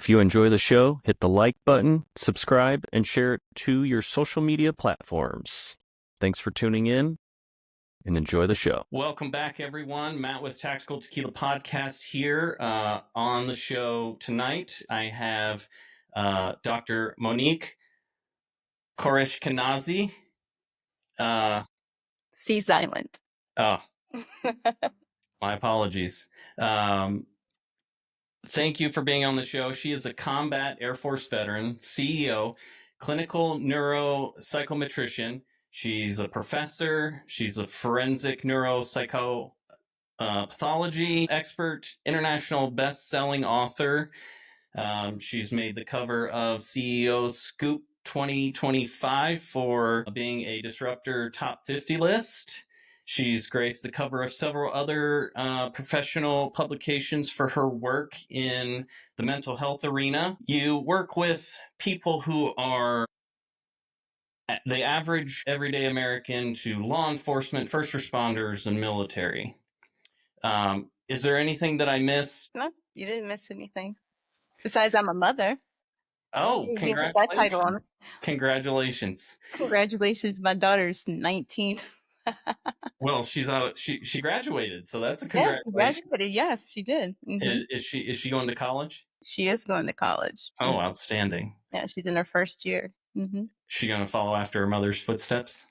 If you enjoy the show, hit the like button, subscribe, and share it to your social media platforms. Thanks for tuning in and enjoy the show. Welcome back, everyone. Matt with Tactical Tequila Podcast here. On the show tonight, I have Dr. Monique Chouraeshkenazi. C silent. Oh, my apologies. Thank you for being on the show. She is a combat Air Force veteran, CEO, clinical neuropsychometrician. She's a professor. She's a forensic neuropsychopathology expert, international best-selling author. She's made the cover of CEO Scoop 2025 for being a Disruptor Top 50 list. She's graced the cover of several other professional publications for her work in the mental health arena. You work with people who are the average everyday American to law enforcement, first responders, and military. Is there anything that I missed? No, you didn't miss anything. Besides, I'm a mother. Oh, You didn't put that title on. Congratulations. Congratulations, my daughter's 19. Well, she's out. She graduated, so that's a Yeah, she congratulations. graduated. Yes, she did. Is she going to college? She is going to college. Oh, outstanding. Yeah, she's in her first year. She going to follow after her mother's footsteps?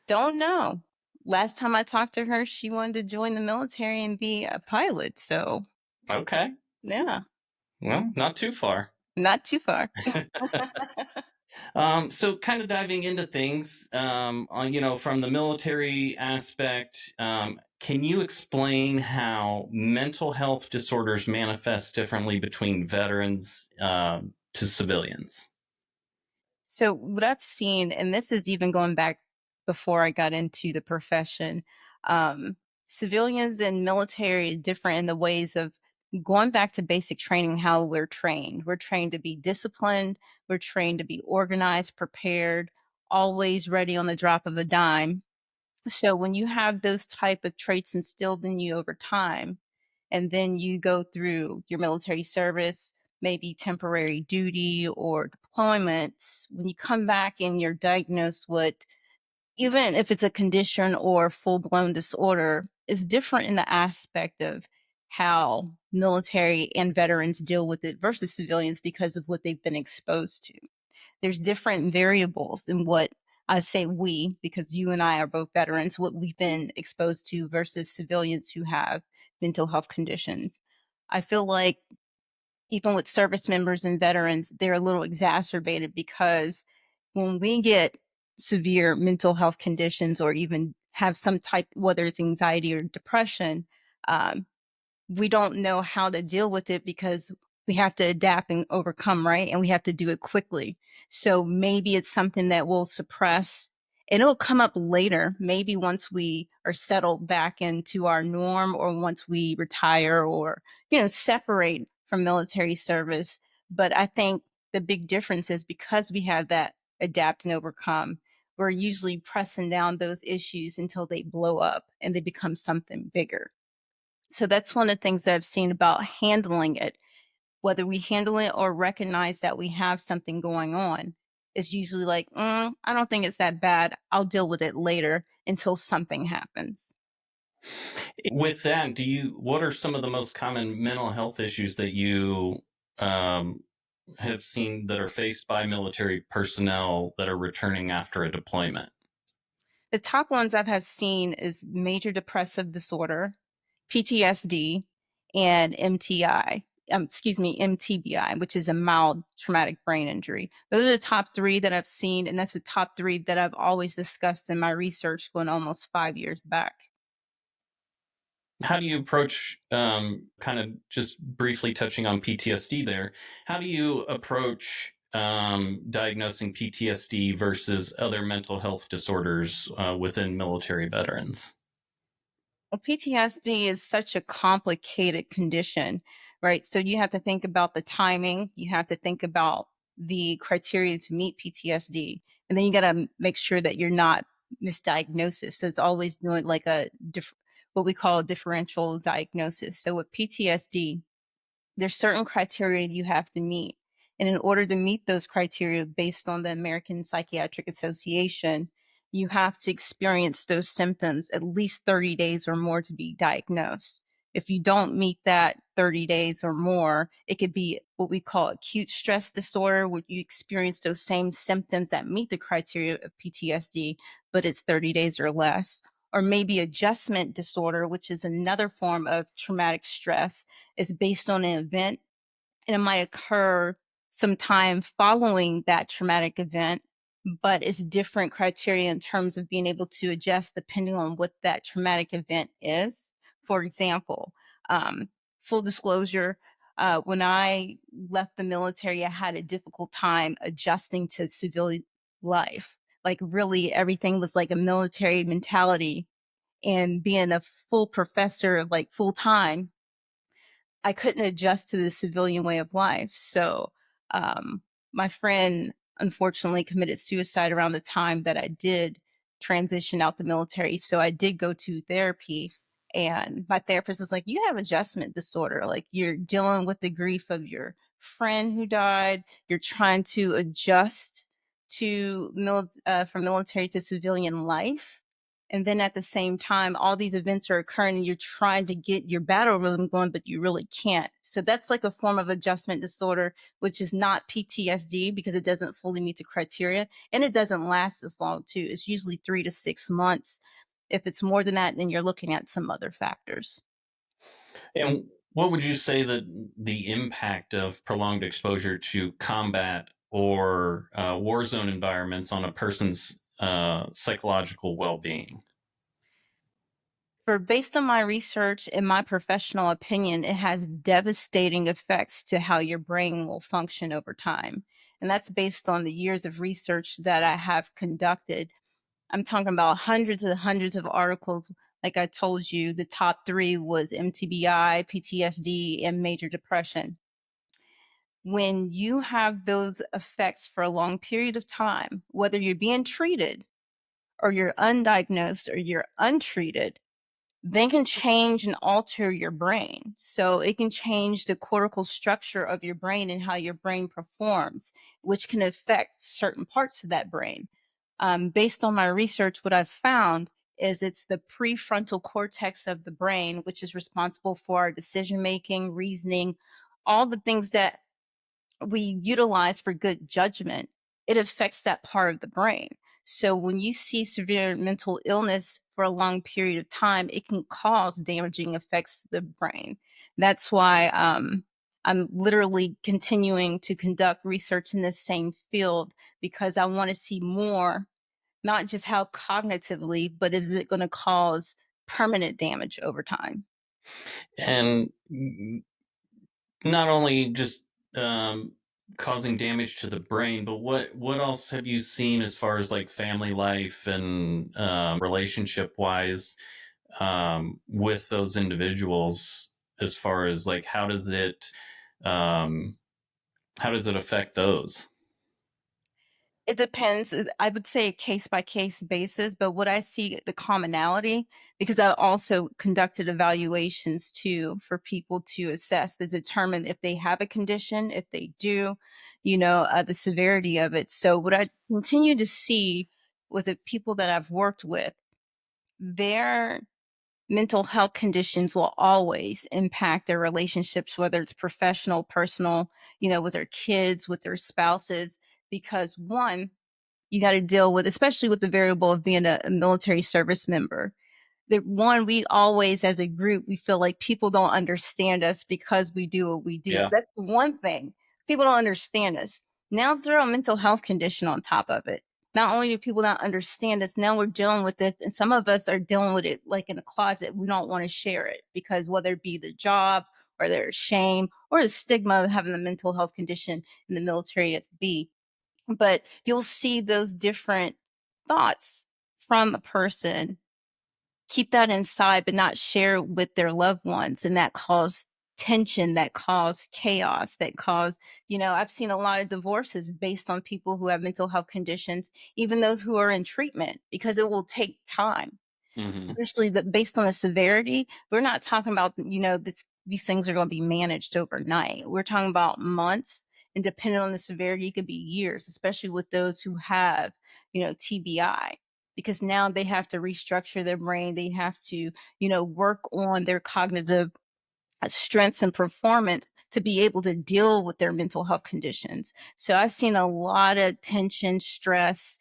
Don't know. Last time I talked to her, she wanted to join the military and be a pilot. So, Okay. yeah, Well, not too far. not too far. So kind of diving into things, from the military aspect, can you explain how mental health disorders manifest differently between veterans to civilians? So what I've seen, and this is even going back before I got into the profession, civilians and military are different in the ways of going back to basic training, how we're trained. We're trained to be disciplined. We're trained to be organized, prepared, always ready on the drop of a dime. So when you have those type of traits instilled in you over time, and then you go through your military service, maybe temporary duty or deployments, when you come back and you're diagnosed with, even if it's a condition or full-blown disorder, is different in the aspect of how military and veterans deal with it versus civilians because of what they've been exposed to. There's different variables in what I say we, because you and I are both veterans, what we've been exposed to versus civilians who have mental health conditions. I feel like even with service members and veterans, they're a little exacerbated because when we get severe mental health conditions or even have some type, whether it's anxiety or depression, we don't know how to deal with it because we have to adapt and overcome, right? And we have to do it quickly. So maybe it's something that we'll suppress and it'll come up later, maybe once we are settled back into our norm or once we retire or, separate from military service. But I think the big difference is because we have that adapt and overcome, we're usually pressing down those issues until they blow up and they become something bigger. So that's one of the things that I've seen about handling it. Whether we handle it or recognize that we have something going on is usually like, I don't think it's that bad. I'll deal with it later until something happens. With that, what are some of the most common mental health issues that you have seen that are faced by military personnel that are returning after a deployment? The top ones I've seen is major depressive disorder, PTSD, and MTBI, which is a mild traumatic brain injury. Those are the top three that I've seen, and that's the top three that I've always discussed in my research going almost 5 years back. How do you approach, kind of just briefly touching on PTSD there, how do you approach diagnosing PTSD versus other mental health disorders within military veterans? Well, PTSD is such a complicated condition, right? So you have to think about the timing, you have to think about the criteria to meet PTSD, and then you got to make sure that you're not misdiagnosis. So it's always doing like what we call a differential diagnosis. So with PTSD, There's certain criteria you have to meet. And in order to meet those criteria based on the American Psychiatric Association, you have to experience those symptoms at least 30 days or more to be diagnosed. If you don't meet that 30 days or more, it could be what we call acute stress disorder, where you experience those same symptoms that meet the criteria of PTSD, but it's 30 days or less. Or maybe adjustment disorder, which is another form of traumatic stress, is based on an event and it might occur sometime following that traumatic event, but it's different criteria in terms of being able to adjust depending on what that traumatic event is. For example, um, full disclosure, when I left the military, I had a difficult time adjusting to civilian life. Like, really, everything was like a military mentality. And being a full professor, like full time, I couldn't adjust to the civilian way of life. So, my friend unfortunately committed suicide around the time that I did transition out the military. So I did go to therapy, and my therapist was like, "You have adjustment disorder. Like, you're dealing with the grief of your friend who died. You're trying to adjust to from military to civilian life." And then at the same time, all these events are occurring and you're trying to get your battle rhythm going, but you really can't. So that's like a form of adjustment disorder, which is not PTSD because it doesn't fully meet the criteria and it doesn't last as long, too. It's usually 3 to 6 months. If it's more than that, then you're looking at some other factors. And what would you say that the impact of prolonged exposure to combat or war zone environments on a person's psychological well being? For based on my research and my professional opinion, it has devastating effects to how your brain will function over time. And that's based on the years of research that I have conducted. I'm talking about hundreds and hundreds of articles. Like I told you, the top three was MTBI, PTSD, and major depression. When you have those effects for a long period of time, whether you're being treated or you're undiagnosed or you're untreated, they can change and alter your brain. So it can change the cortical structure of your brain and how your brain performs, which can affect certain parts of that brain. Based on my research, what I've found is it's the prefrontal cortex of the brain, which is responsible for our decision making, reasoning, all the things that we utilize for good judgment. It affects that part of the brain. So when you see severe mental illness for a long period of time, it can cause damaging effects to the brain. That's why I'm literally continuing to conduct research in this same field because I want to see more, not just how cognitively, but is it going to cause permanent damage over time? And not only just causing damage to the brain, but what else have you seen as far as like family life and relationship wise with those individuals? As far as like um, how does it affect those? It depends. I would say a case by case basis, but what I see the commonality, because I also conducted evaluations too for people to assess to determine if they have a condition, if they do, the severity of it. So what I continue to see with the people that I've worked with, their mental health conditions will always impact their relationships, whether it's professional, personal, with their kids, with their spouses, because one, you got to deal with, especially with the variable of being a military service member. The one, we always, as a group, we feel like people don't understand us because we do what we do. So Yeah. that's one thing. People don't understand us. Now throw a mental health condition on top of it. Not only do people not understand us, now we're dealing with this, and some of us are dealing with it like in a closet. We don't want to share it because whether it be the job or their shame or the stigma of having a mental health condition in the military as be, but you'll see those different thoughts from a person, keep that inside, but not share it with their loved ones. And that caused tension, that caused chaos, that caused, I've seen a lot of divorces based on people who have mental health conditions, even those who are in treatment, because it will take time. Hmm. Especially based on the severity, we're not talking about, this. these things are going to be managed overnight. We're talking about months, and depending on the severity, it could be years, especially with those who have, TBI, because now they have to restructure their brain. They have to, work on their cognitive strengths and performance to be able to deal with their mental health conditions. So I've seen a lot of tension, stress,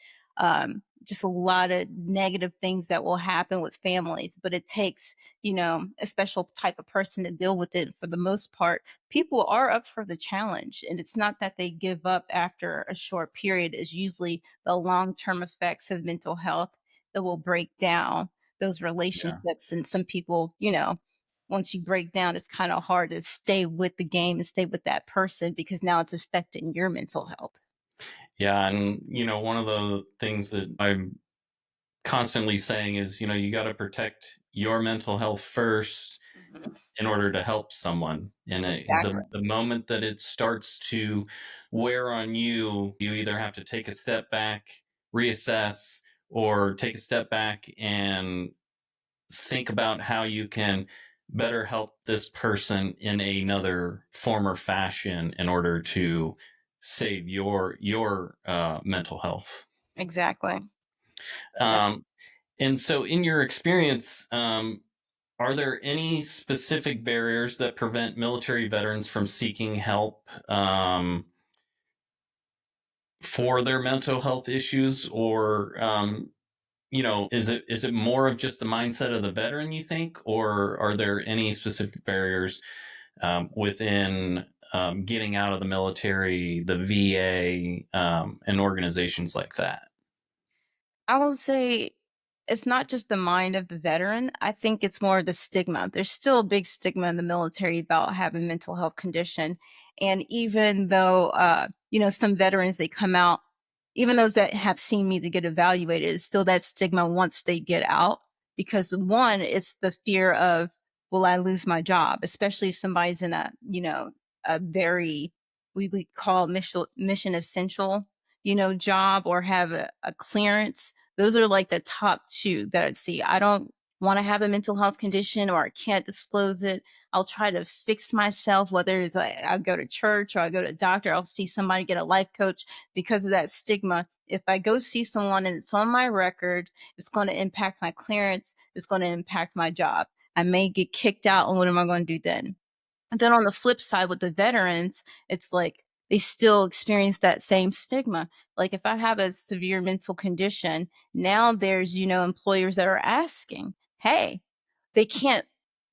just a lot of negative things that will happen with families, but it takes, a special type of person to deal with it. For the most part, people are up for the challenge, and it's not that they give up after a short period. It's usually the long-term effects of mental health that will break down those Yeah. relationships. And some people, once you break down, it's kind of hard to stay with the game and stay with that person because now it's affecting your mental health. Yeah, and one of the things that I'm constantly saying is, you got to protect your mental health first Mhm. in order to help someone. And Exactly. the moment that it starts to wear on you, you either have to take a step back, reassess, or take a step back and think about how you can better help this person in another form or fashion in order to save your mental health. Exactly. That's Um, and so, in your experience, are there any specific barriers that prevent military veterans from seeking help for their mental health issues, or is it more of just the mindset of the veteran, you think, or are there any specific barriers within getting out of the military, the VA, and organizations like that? I will say it's not just the mind of the veteran. I think it's more the stigma. There's still a big stigma in the military about having mental health condition. And even though some veterans they come out, even those that have seen me to get evaluated, it's still that stigma once they get out. Because one, it's the fear of, will I lose my job? Especially if somebody's in a very, we call mission essential, job, or have a clearance. Those are like the top 2 that I'd see. I don't wanna have a mental health condition, or I can't disclose it. I'll try to fix myself, whether it's like I'll go to church or I go to a doctor, I'll see somebody, get a life coach because of that stigma. If I go see someone and it's on my record, it's gonna impact my clearance, it's gonna impact my job. I may get kicked out, and what am I gonna do then? And then on the flip side with the veterans, it's like they still experience that same stigma. Like if I have a severe mental condition, now there's, employers that are asking, hey, they can't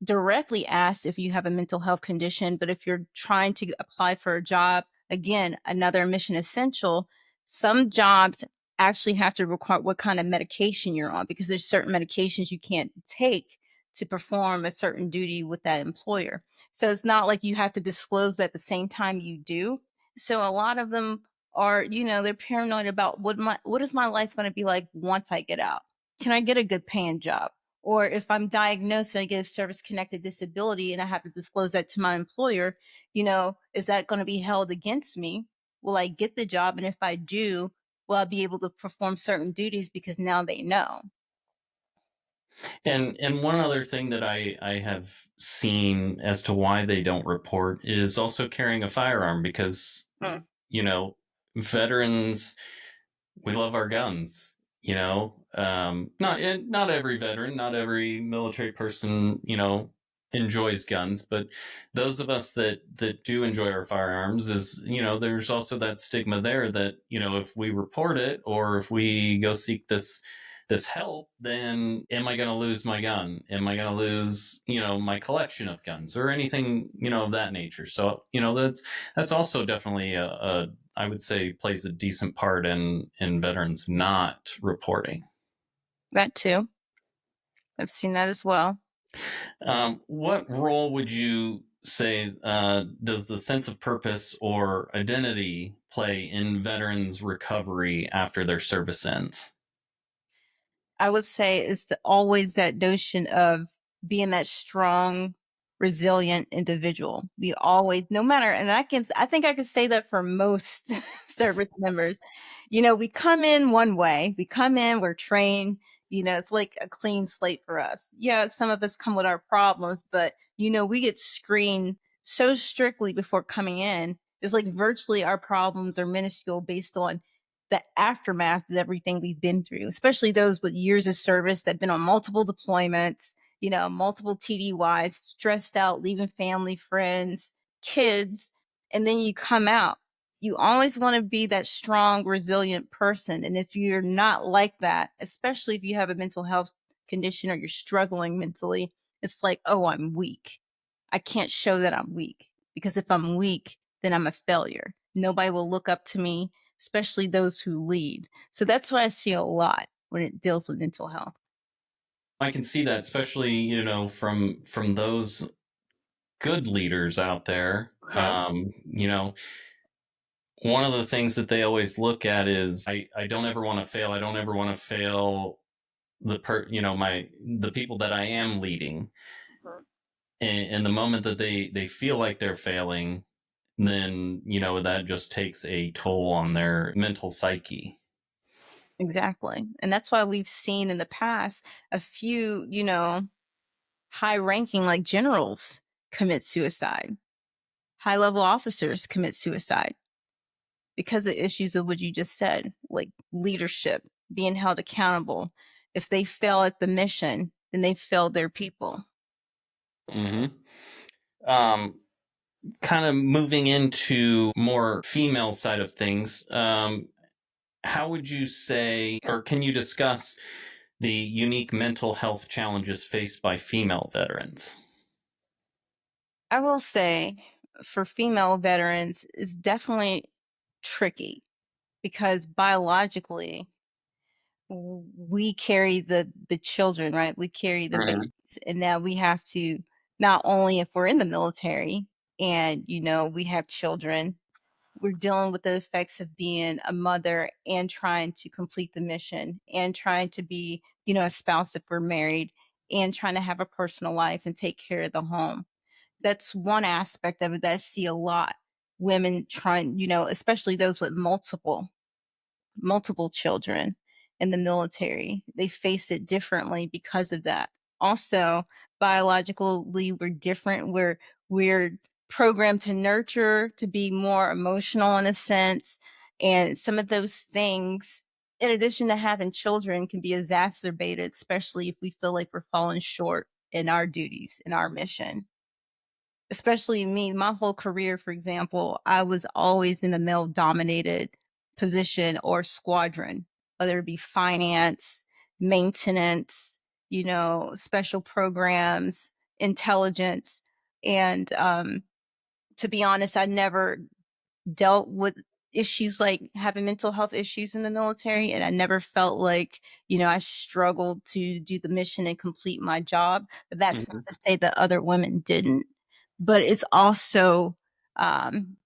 directly ask if you have a mental health condition, but if you're trying to apply for a job, again, another mission essential, some jobs actually have to require what kind of medication you're on because there's certain medications you can't take to perform a certain duty with that employer. So it's not like you have to disclose, but at the same time you do. So a lot of them are, they're paranoid about what is my life going to be like once I get out? Can I get a good paying job? Or if I'm diagnosed and I get a service connected disability and I have to disclose that to my employer, is that going to be held against me? Will I get the job? And if I do, will I be able to perform certain duties because now they know? And one other thing that I have seen as to why they don't report is also carrying a firearm because Mm. you know veterans, we love our guns. Not every veteran, not every military person, enjoys guns, but those of us that do enjoy our firearms, is there's also that stigma there that if we report it or if we go seek this help, then am I going to lose my gun? Am I going to lose my collection of guns or anything of that nature? So that's also definitely a I would say plays a decent part in veterans not reporting. That too. I've seen that as well. What role would you say does the sense of purpose or identity play in veterans' recovery after their service ends? I would say it's always that notion of being that strong, resilient individual. We always, no matter, and I think I can say that for most service members. We come in one way. We come in, we're trained. It's like a clean slate for us. Yeah, some of us come with our problems, but we get screened so strictly before coming in. It's like virtually our problems are minuscule based on the aftermath of everything we've been through, especially those with years of service that have been on multiple deployments, multiple TDYs, stressed out, leaving family, friends, kids, and then you come out. You always want to be that strong, resilient person. And if you're not like that, especially if you have a mental health condition or you're struggling mentally, it's like, oh, I'm weak. I can't show that I'm weak because if I'm weak, then I'm a failure. Nobody will look up to me, especially those who lead. So that's what I see a lot when it deals with mental health. I can see that, especially from those good leaders out there. Uh-huh. One of the things that they always look at is I don't ever want to fail. I don't ever want to fail the people that I am leading. And the moment that they feel like they're failing, then that just takes a toll on their mental psyche. Exactly. And that's why we've seen in the past a few, high ranking like generals commit suicide, high level officers commit suicide because of issues of what you just said, like leadership, being held accountable. If they fail at the mission, then they failed their people. Mm-hmm. Um, Kind of moving into more female side of things. How would you say, or can you discuss the unique mental health challenges faced by female veterans? I will say for female veterans, it's definitely tricky because biologically, we carry the children, right? We carry the Mhm. babies, and now we have to not only if we're in the military and we have children, we're dealing with the effects of being a mother and trying to complete the mission and trying to be a spouse if we're married and trying to have a personal life and take care of the home. That's one aspect of it that I see a lot. Women trying, especially those with multiple children in the military. They face it differently because of that. Also, biologically, we're different. We're programmed to nurture, to be more emotional in a sense. And some of those things, in addition to having children, can be exacerbated, especially if we feel like we're falling short in our duties, in our mission. Especially me, my whole career, for example, I was always in a male dominated position or squadron, whether it be finance, maintenance, special programs, intelligence. And to be honest, I never dealt with issues like having mental health issues in the military, and I never felt like I struggled to do the mission and complete my job. But that's not Mhm. to say that other women didn't, but it's also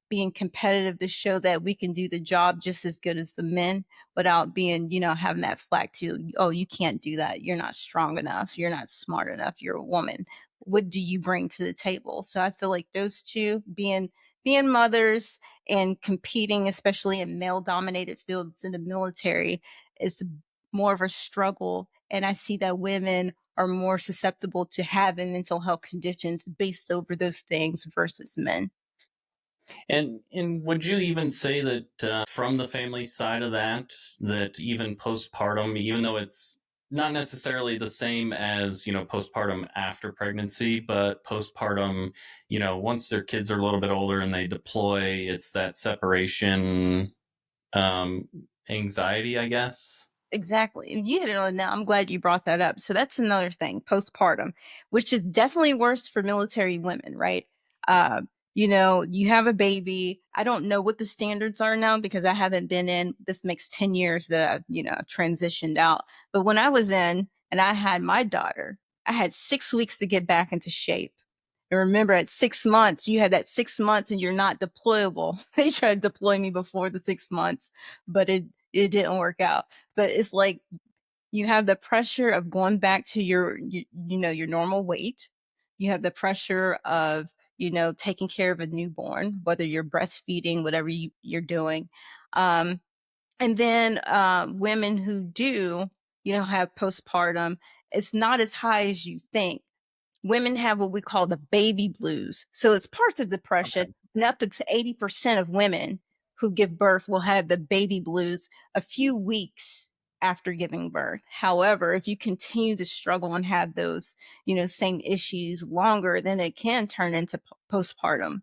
being competitive to show that we can do the job just as good as the men without being having that flag to, oh, you can't do that, you're not strong enough, you're not smart enough, you're a woman, what do you bring to the table? So I feel like those two, being mothers and competing, especially in male dominated fields in the military, is more of a struggle. And I see that women are more susceptible to having mental health conditions based over those things versus men. And would you even say that from the family side of that even postpartum, even though it's not necessarily the same as postpartum after pregnancy, but postpartum, once their kids are a little bit older and they deploy, it's that separation um, anxiety, I guess. Exactly. And you hit it on now. I'm glad you brought that up. So that's another thing, postpartum, which is definitely worse for military women, right? Uh, you have a baby. I don't know what the standards are now because I haven't been in. This makes 10 years that I've, transitioned out. But when I was in and I had my daughter, I had 6 weeks to get back into shape. And remember, at 6 months, you had that 6 months and you're not deployable. They tried to deploy me before the 6 months, but it didn't work out. But it's like you have the pressure of going back to your normal weight. You have the pressure of taking care of a newborn, whether you're breastfeeding, whatever you're doing. And then women who do have postpartum, it's not as high as you think. Women have what we call the baby blues. So it's parts of depression, Okay. and up to 80% of women who give birth will have the baby blues a few weeks after giving birth. However, if you continue to struggle and have those, same issues longer, then it can turn into postpartum.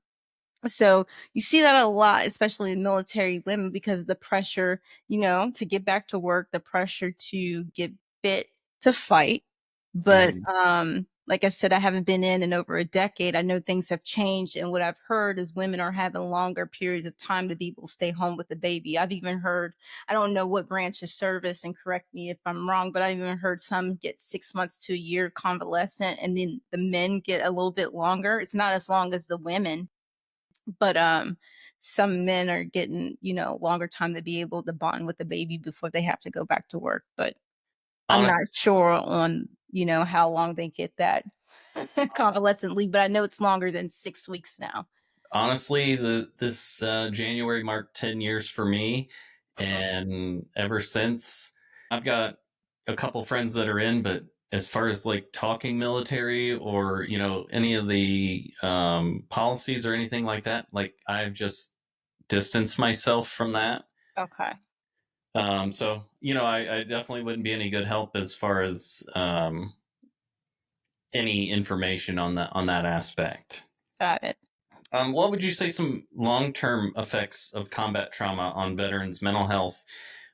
So you see that a lot, especially in military women, because of the pressure, to get back to work, the pressure to get fit to fight. But Mhm. like I said, I haven't been in over a decade. I know things have changed, and what I've heard is women are having longer periods of time to be able to stay home with the baby. I've even heard, I don't know what branch of service, and correct me if I'm wrong, but I've even heard some get 6 months to a year convalescent, and then the men get a little bit longer. It's not as long as the women, but some men are getting, longer time to be able to bond with the baby before they have to go back to work. But I'm Honest, not sure on, how long they get that convalescent leave, but I know it's longer than 6 weeks now. honestly, this January marked 10 years for me, Mhm. and ever since, I've got a couple friends that are in, but as far as like talking military or any of the policies or anything like that, like I've just distanced myself from that. Okay, So I definitely wouldn't be any good help as far as any information on that aspect. got it. What would you say some long-term effects of combat trauma on veterans' mental health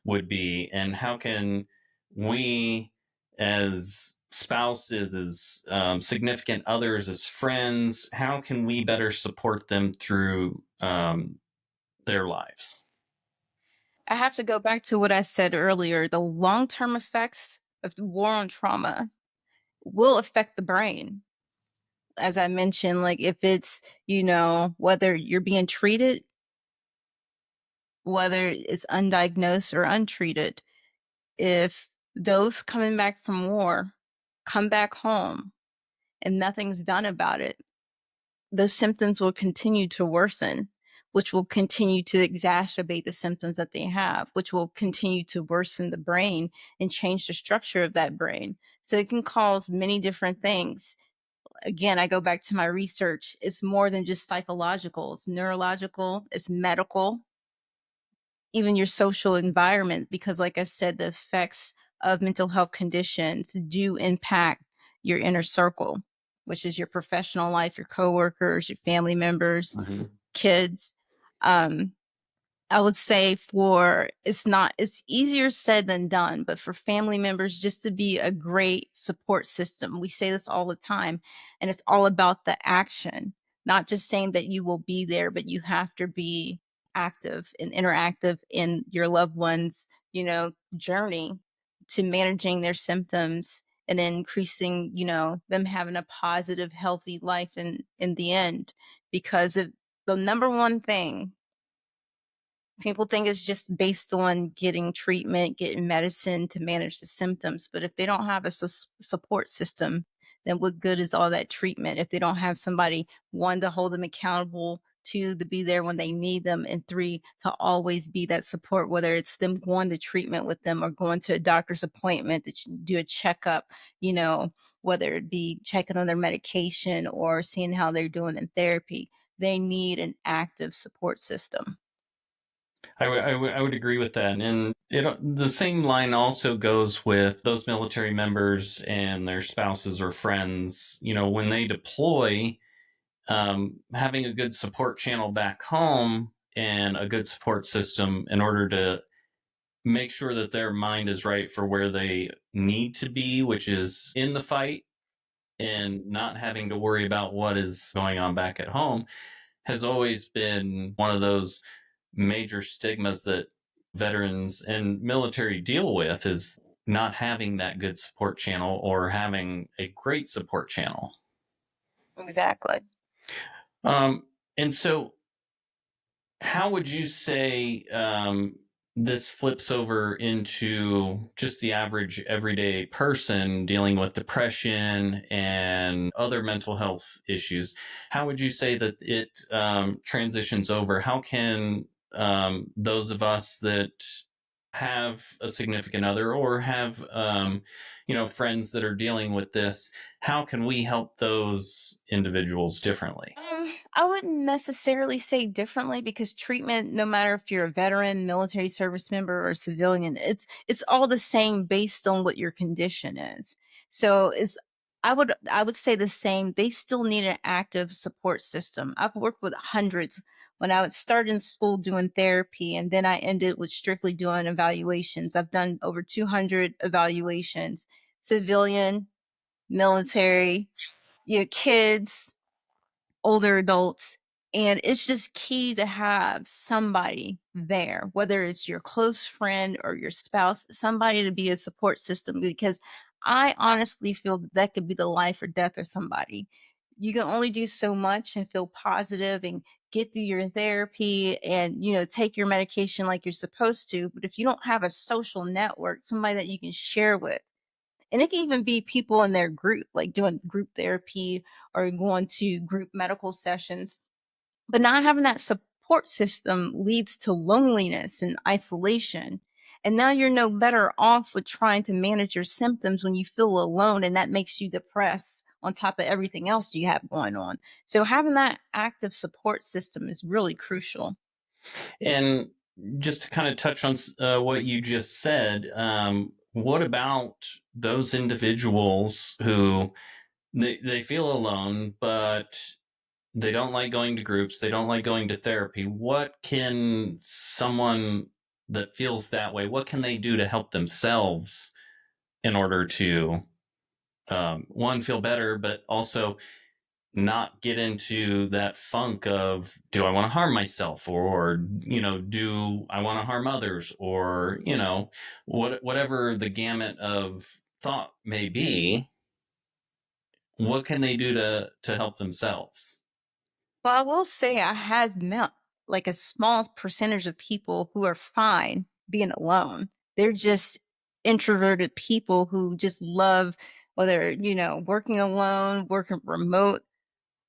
would be, and how can we, as spouses, as significant others, as friends, how can we better support them through their lives? I have to go back to what I said earlier. The long term effects of the war on trauma will affect the brain. As I mentioned, like if it's, whether you're being treated, whether it's undiagnosed or untreated, if those coming back from war come back home and nothing's done about it, those symptoms will continue to worsen, which will continue to exacerbate the symptoms that they have, which will continue to worsen the brain and change the structure of that brain. So it can cause many different things. Again, I go back to my research. It's more than just psychological, it's neurological, it's medical, even your social environment, because like I said, the effects of mental health conditions do impact your inner circle, which is your professional life, your coworkers, your family members, Mm-hmm. kids. um I would say for it's easier said than done, but for family members just to be a great support system. We say this all the time, and it's all about the action, not just saying that you will be there, but you have to be active and interactive in your loved one's, journey to managing their symptoms and increasing, them having a positive, healthy life in the end. Because of the number one thing, people think it's just based on getting treatment, getting medicine to manage the symptoms. But if they don't have a support system, then what good is all that treatment if they don't have somebody, one, to hold them accountable, two, to be there when they need them, and three, to always be that support, whether it's them going to treatment with them or going to a doctor's appointment to do a checkup, whether it be checking on their medication or seeing how they're doing in therapy. They need an active support system. I would agree with that. And the same line also goes with those military members and their spouses or friends. When they deploy, having a good support channel back home and a good support system in order to make sure that their mind is right for where they need to be, which is in the fight and not having to worry about what is going on back at home, has always been one of those major stigmas that veterans and military deal with, is not having that good support channel or having a great support channel. Exactly. Um, and so, how would you say this flips over into just the average everyday person dealing with depression and other mental health issues? How would you say that it transitions over? How can those of us that have a significant other or have friends that are dealing with this, how can we help those individuals differently? I wouldn't necessarily say differently because treatment, no matter if you're a veteran, military service member, or civilian, it's all the same based on what your condition is. So it's I would say the same. They still need an active support system. I've worked with hundreds when I was started in school doing therapy, and then I ended with strictly doing evaluations. I've done over 200 evaluations, civilian, military, kids, older adults. And it's just key to have somebody there, whether it's your close friend or your spouse, somebody to be a support system, because I honestly feel that that could be the life or death of somebody. You can only do so much and feel positive and get through your therapy and, take your medication like you're supposed to. But if you don't have a social network, somebody that you can share with, and it can even be people in their group, like doing group therapy or going to group medical sessions. But not having that support system leads to loneliness and isolation. And now you're no better off with trying to manage your symptoms when you feel alone, and that makes you depressed on top of everything else you have going on. So having that active support system is really crucial. And just to kind of touch on what you just said, what about those individuals who they feel alone, but they don't like going to groups, they don't like going to therapy? What can someone that feels that way, what can they do to help themselves in order to one, feel better, but also not get into that funk of, do I want to harm myself, or do I want to harm others, or whatever the gamut of thought may be? What can they do to help themselves? Well, I will say I have met like a small percentage of people who are fine being alone. They're just introverted people who just love, whether, working alone, working remote,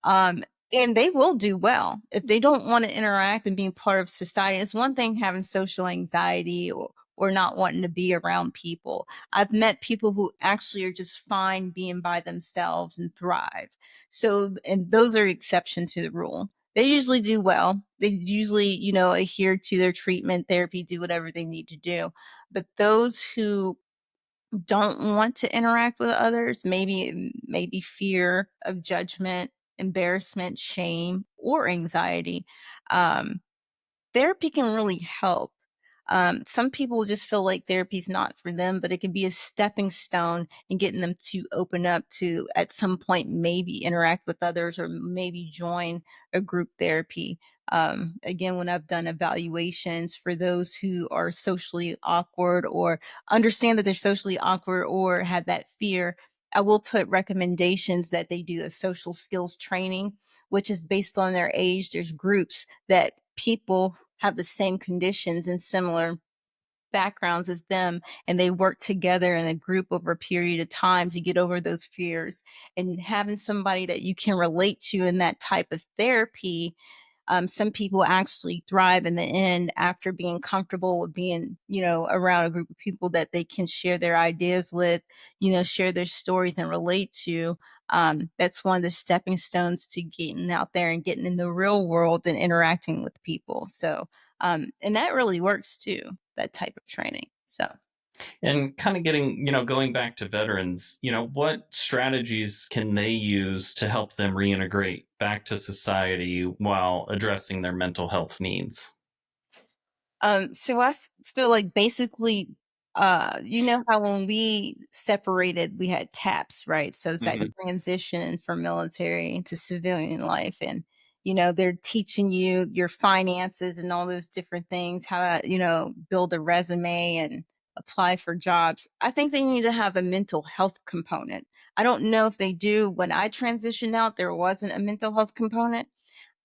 um, and they will do well if they don't want to interact and being part of society. It's one thing having social anxiety or not wanting to be around people. I've met people who actually are just fine being by themselves and thrive. So, and those are exception to the rule. They usually do well. They usually, adhere to their treatment, therapy, do whatever they need to do. But those who don't want to interact with others, maybe fear of judgment, embarrassment, shame, or anxiety, um, therapy can really help. Some people just feel like therapy's not for them, but it can be a stepping stone in getting them to open up to, at some point, maybe interact with others or maybe join a group therapy. Again, when I've done evaluations for those who are socially awkward or understand that they're socially awkward or have that fear, I will put recommendations that they do a social skills training, which is based on their age. There's groups that people have the same conditions and similar backgrounds as them, and they work together in a group over a period of time to get over those fears. And having somebody that you can relate to in that type of therapy, some people actually thrive in the end after being comfortable with being, around a group of people that they can share their ideas with, share their stories and relate to. That's one of the stepping stones to getting out there and getting in the real world and interacting with people. So, and that really works too, that type of training. So, And kind of getting, going back to veterans, what strategies can they use to help them reintegrate back to society while addressing their mental health needs? so feel like basically, how when we separated, we had TAPS, right? So it's that Mhm. transition from military into civilian life. And, they're teaching you your finances and all those different things, how to, build a resume and apply for jobs. I think they need to have a mental health component. I don't know if they do. When I transitioned out, there wasn't a mental health component.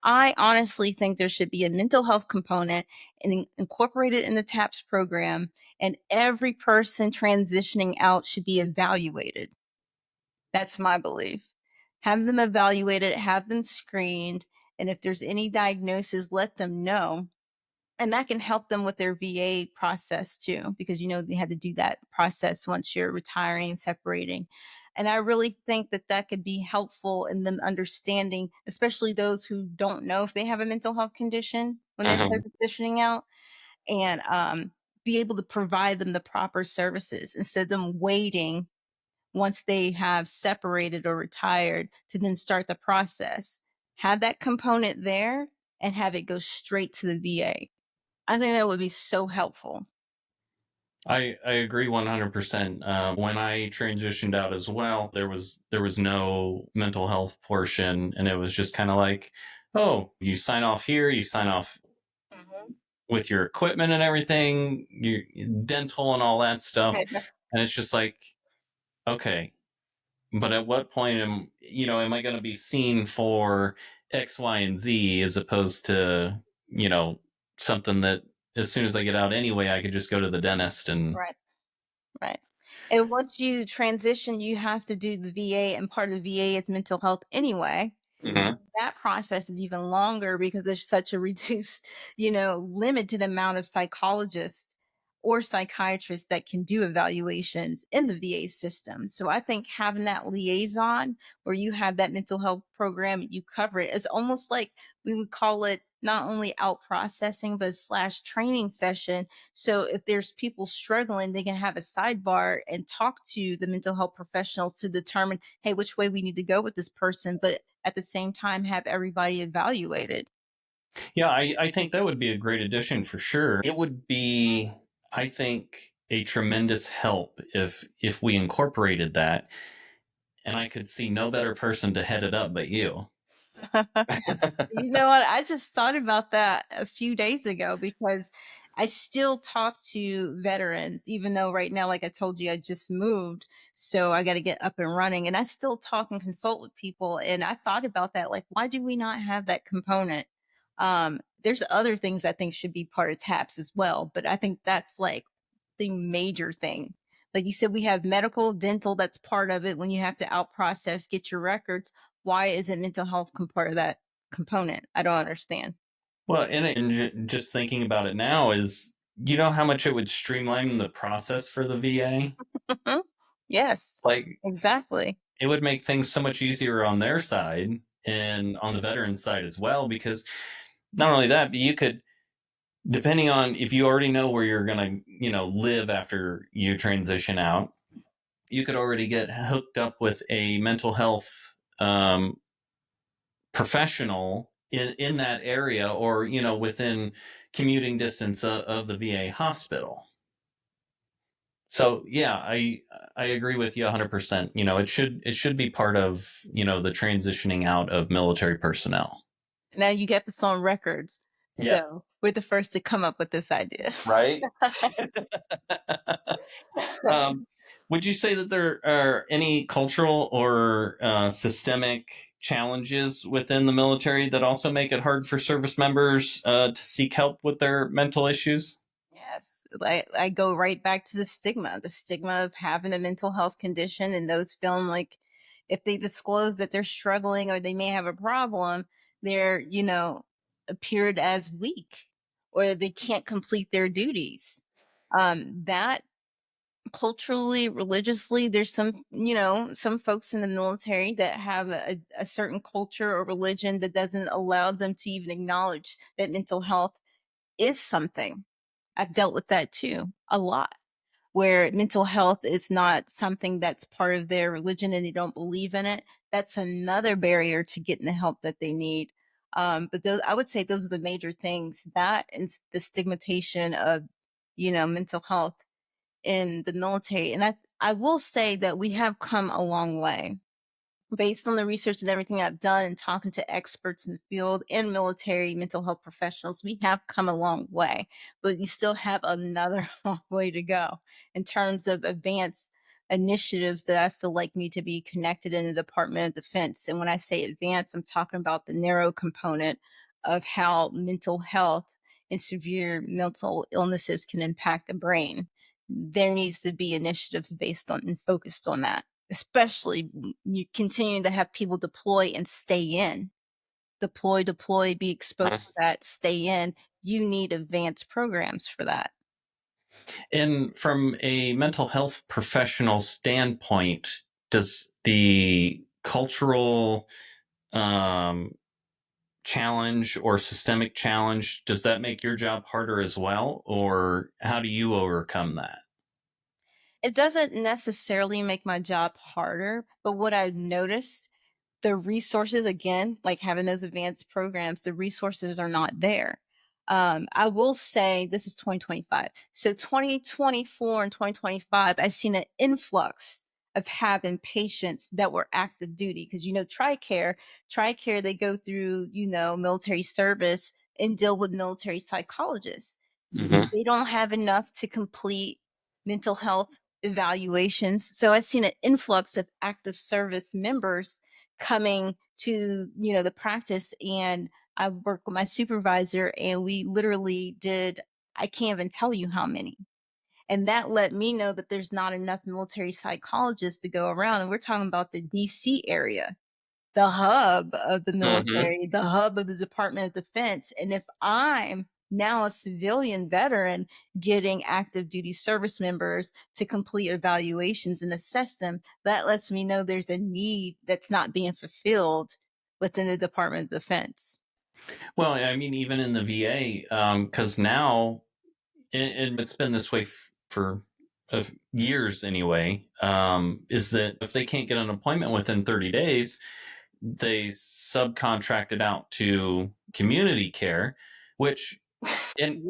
I honestly think there should be a mental health component and incorporated in the TAPS program, and every person transitioning out should be evaluated. That's my belief. Have them evaluated, have them screened, and if there's any diagnosis, let them know. And that can help them with their VA process too, because they had to do that process once you're retiring and separating. And I really think that that could be helpful in them understanding, especially those who don't know if they have a mental health condition when they're Mhm. transitioning out, and be able to provide them the proper services instead of them waiting once they have separated or retired to then start the process. Have that component there and have it go straight to the VA. I think that would be so helpful. I agree 100%. When I transitioned out as well, there was no mental health portion, and it was just kind of like, oh, you sign off here, you sign off Mhm. with your equipment and everything, your dental and all that stuff, Okay. and it's just like, okay, but at what point am I going to be seen for X, Y, and Z as opposed to you know something that as soon as I get out anyway, I could just go to the dentist and. Right, right. And once you transition, you have to do the VA, and part of the VA is mental health anyway. Mhm. That process is even longer because there's such a reduced, limited amount of psychologists or psychiatrists that can do evaluations in the VA system. So I think having that liaison where you have that mental health program, you cover it, is almost like we would call it not only out processing, but slash training session. So if there's people struggling, they can have a sidebar and talk to the mental health professional to determine, hey, which way we need to go with this person. But at the same time, have everybody evaluated. Yeah, I think that would be a great addition for sure. It would be, I think, a tremendous help if we incorporated that, and I could see no better person to head it up but you. You know what? I just thought about that a few days ago because I still talk to veterans, even though right now, like I told you, I just moved. So I got to get up and running. And I still talk and consult with people. And I thought about that. Like, why do we not have that component? There's other things I think should be part of TAPS as well. But I think that's like the major thing. Like you said, we have medical, dental, that's part of it when you have to out process, get your records. Why isn't mental health part of that component? I don't understand. Well, and just thinking about it now is, how much it would streamline the process for the VA? Mhm. Yes, Like, exactly. it would make things so much easier on their side and on the veteran side as well, because not only that, but you could, depending on if you already know where you're going to, live after you transition out, you could already get hooked up with a mental health professional in that area, or within commuting distance of the VA hospital. So yeah, I agree with you 100%. It should be part of the transitioning out of military personnel. Now you get this on records. Yes. So we're the first to come up with this idea. Right. um, would you say that there are any cultural or systemic challenges within the military that also make it hard for service members to seek help with their mental issues? Yes, I go right back to the stigma of having a mental health condition, and those feeling like if they disclose that they're struggling or they may have a problem, they're, appeared as weak or they can't complete their duties. That culturally, religiously, there's some folks in the military that have a certain culture or religion that doesn't allow them to even acknowledge that mental health is something. I've dealt with that too, a lot, where mental health is not something that's part of their religion and they don't believe in it. That's another barrier to getting the help that they need. But those, I would say, those are the major things. That and the stigmatization of, mental health in the military. And I will say that we have come a long way based on the research and everything I've done and talking to experts in the field and military mental health professionals, we have come a long way, but you still have another long way to go in terms of advanced initiatives that I feel like need to be connected in the Department of Defense. And when I say advanced, I'm talking about the narrow component of how mental health and severe mental illnesses can impact the brain. There needs to be initiatives based on and focused on that, especially you continuing to have people deploy and stay in, deploy, be exposed to that, stay in. you need advanced programs for that. And from a mental health professional standpoint, does the cultural um, challenge or systemic challenge, does that make your job harder as well? Or how do you overcome that? It doesn't necessarily make my job harder, but what I've noticed, the resources, again, like having those advanced programs, the resources are not there. I will say this is 2025. So 2024 and 2025, I've seen an influx of having patients that were active duty because TRICARE, they go through, military service and deal with military psychologists. Mm-hmm. They don't have enough to complete mental health evaluations. So I've seen an influx of active service members coming to, the practice. And I work with my supervisor and we literally did, I can't even tell you how many. And that let me know that there's not enough military psychologists to go around. And we're talking about the DC area, the hub of the Mm-hmm. military, the hub of the Department of Defense. And if I'm now a civilian veteran getting active duty service members to complete evaluations and assess them, that lets me know there's a need that's not being fulfilled within the Department of Defense. Well, I mean, even in the VA, because now, and it's been this way for years anyway, is that if they can't get an appointment within 30 days, they subcontract it out to community care, which in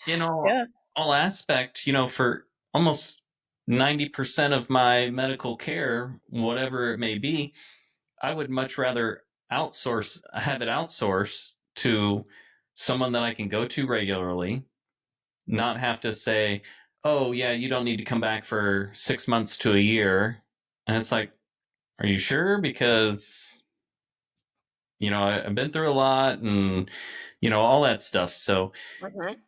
in Yeah. all aspect, for almost 90% of my medical care, whatever it may be, I would much rather have it outsourced to someone that I can go to regularly, not have to say, oh, yeah, you don't need to come back for 6 months to a year. And it's like, are you sure? Because, I've been through a lot and, all that stuff. So Mhm.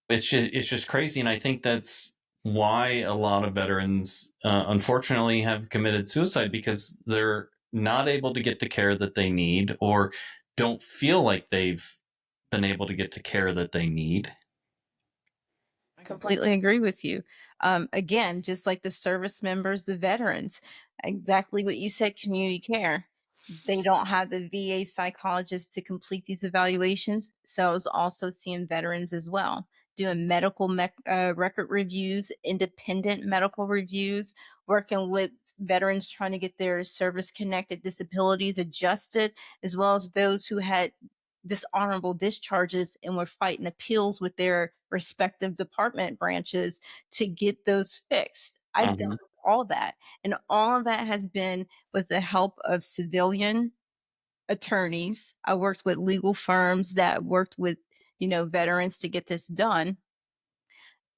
it's just crazy. And I think that's why a lot of veterans, unfortunately, have committed suicide because they're not able to get the care that they need or don't feel like they've been able to get the care that they need. I completely agree with you. Again, just like the service members, the veterans, exactly what you said, community care. They don't have the VA psychologist to complete these evaluations. So I was also seeing veterans as well, doing record reviews, independent medical reviews, working with veterans trying to get their service connected disabilities adjusted, as well as those who had dishonorable discharges and were fighting appeals with their respective department branches to get those fixed. I've done Mm-hmm. all that. And all of that has been with the help of civilian attorneys. I worked with legal firms that worked with, veterans to get this done.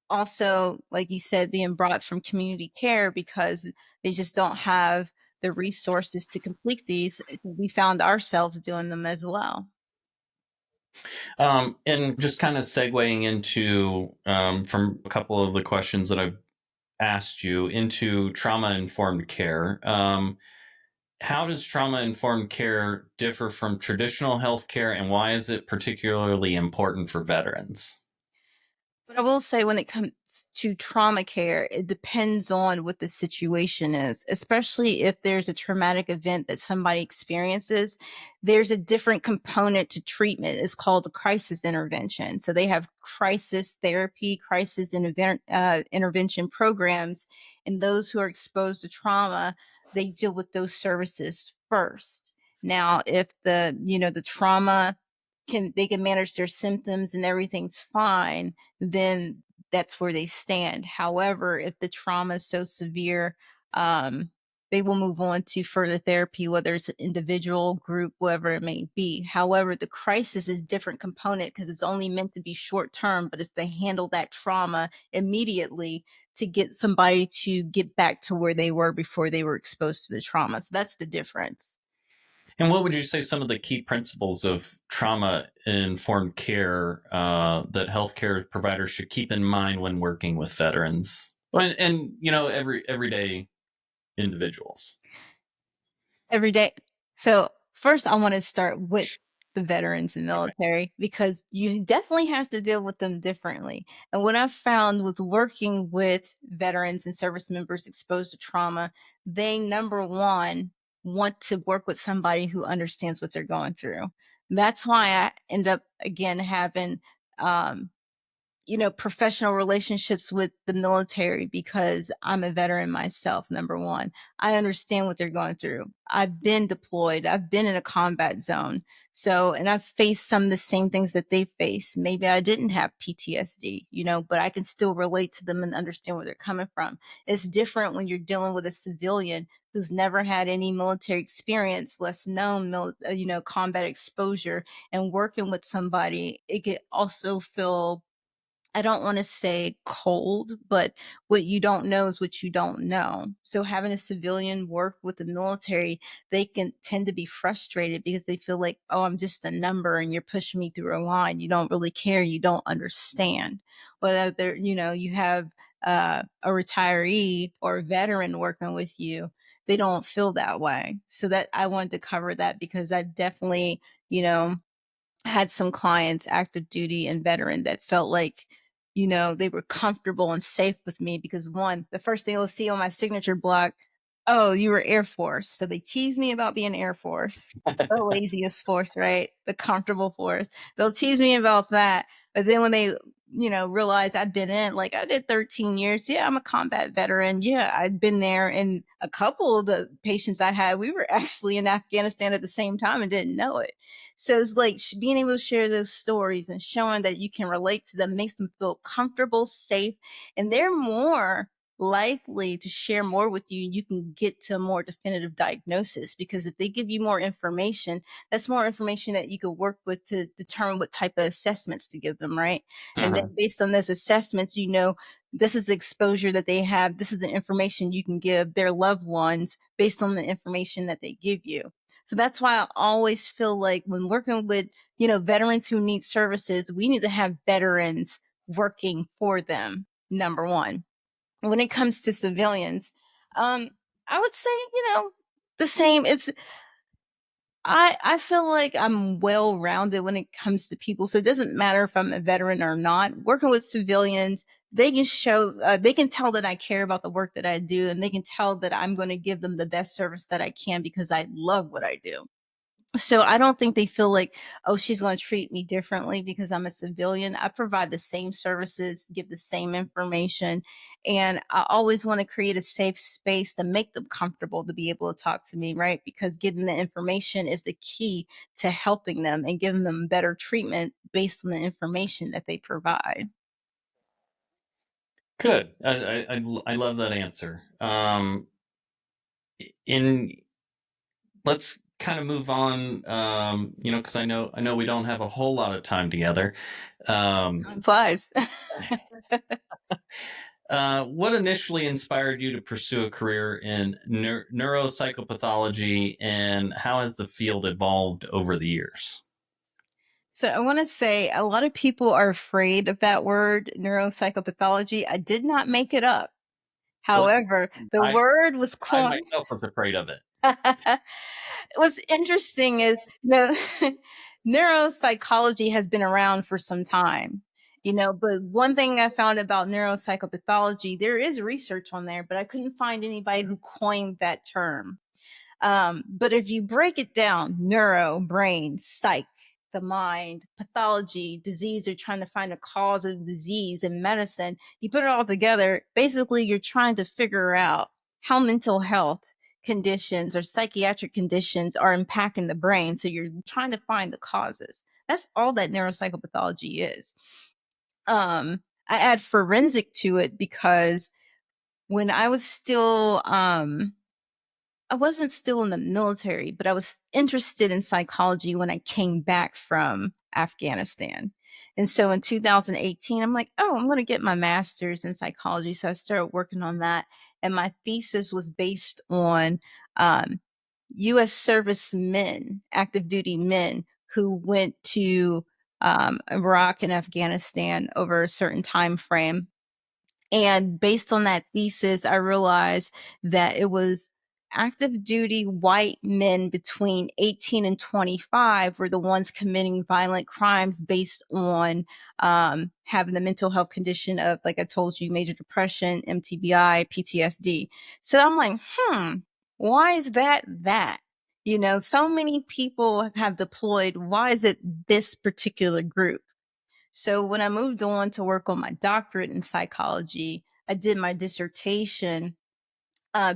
Also, like you said, being brought from community care because they just don't have the resources to complete these. We found ourselves doing them as well. And just kind of segueing into from a couple of the questions that I've asked you into trauma informed care. How does trauma informed care differ from traditional healthcare, and why is it particularly important for veterans? But I will say when it comes to trauma care, it depends on what the situation is, especially if there's a traumatic event that somebody experiences. There's a different component to treatment. It's called the crisis intervention. So they have crisis therapy, intervention programs, and those who are exposed to trauma, they deal with those services first. Now, if the trauma they can manage their symptoms and everything's fine, then that's where they stand. However, if the trauma is so severe, they will move on to further therapy, whether it's an individual, group, whatever it may be. However, the crisis is different component because it's only meant to be short term, but it's to handle that trauma immediately to get somebody to get back to where they were before they were exposed to the trauma. So that's the difference. And what would you say some of the key principles of trauma informed care that healthcare providers should keep in mind when working with veterans and everyday individuals? Every day. So first I want to start with the veterans and military because you definitely have to deal with them differently. And what I've found with working with veterans and service members exposed to trauma, they, number one, want to work with somebody who understands what they're going through. That's why I end up again having um, professional relationships with the military because I'm a veteran myself, number one. I understand what they're going through. I've been deployed, I've been in a combat zone. So, and I've faced some of the same things that they face. Maybe I didn't have PTSD, but I can still relate to them and understand where they're coming from. It's different when you're dealing with a civilian who's never had any military experience, less known, combat exposure, and working with somebody. It could also feel, I don't want to say cold, but what you don't know is what you don't know. So having a civilian work with the military, they can tend to be frustrated because they feel like, oh, I'm just a number and you're pushing me through a line. You don't really care. You don't understand. Whether you have a retiree or a veteran working with you, they don't feel that way. So that I wanted to cover that because I've definitely, had some clients, active duty and veteran, that felt like, they were comfortable and safe with me because one, the first thing they'll see on my signature block, oh, you were Air Force. So they tease me about being Air Force, the laziest force, right? The comfortable force. They'll tease me about that. But then when they, realize I've been in, like I did 13 years. Yeah, I'm a combat veteran. Yeah, I'd been there. And a couple of the patients I had, we were actually in Afghanistan at the same time and didn't know it. So it's like being able to share those stories and showing that you can relate to them makes them feel comfortable, safe, and they're more likely to share more with you. You can get to a more definitive diagnosis because if they give you more information, that's more information that you could work with to determine what type of assessments to give them, right? And then based on those assessments, this is the exposure that they have, this is the information you can give their loved ones based on the information that they give you. So that's why I always feel like when working with, veterans who need services, we need to have veterans working for them, number one. When it comes to civilians, I would say, the same. I feel like I'm well rounded when it comes to people. So it doesn't matter if I'm a veteran or not. Working with civilians, they can tell that I care about the work that I do, and they can tell that I'm going to give them the best service that I can because I love what I do. So I don't think they feel like, oh, she's going to treat me differently because I'm a civilian. I provide the same services, give the same information, and I always want to create a safe space to make them comfortable to be able to talk to me, right? Because getting the information is the key to helping them and giving them better treatment based on the information that they provide. Good. I love that answer. In Let's kind of move on. Because I know we don't have a whole lot of time together. Time flies. What initially inspired you to pursue a career in neuropsychopathology, and how has the field evolved over the years? So I want to say a lot of people are afraid of that word, neuropsychopathology. I did not make it up. Well, However, the I word was I coined. myself was afraid of it. What's interesting is, neuropsychology has been around for some time, but one thing I found about neuropsychopathology, there is research on there, but I couldn't find anybody who coined that term. But if you break it down, neuro, brain, psych, the mind, pathology, disease, you're trying to find a cause of disease in medicine, you put it all together. Basically, you're trying to figure out how mental health conditions or psychiatric conditions are impacting the brain. So you're trying to find the causes. That's all that neuropsychopathology is. I add forensic to it because when I wasn't still in the military, but I was interested in psychology when I came back from Afghanistan. And so in 2018, I'm like, oh, I'm going to get my master's in psychology. So I started working on that. And my thesis was based on um, US servicemen, active duty men who went to Iraq and Afghanistan over a certain time frame. And based on that thesis, I realized that it was active duty white men between 18 and 25 were the ones committing violent crimes based on having the mental health condition of, like I told you, major depression, MTBI, PTSD. So I'm like, why is that? So many people have deployed. Why is it this particular group? So when I moved on to work on my doctorate in psychology, I did my dissertation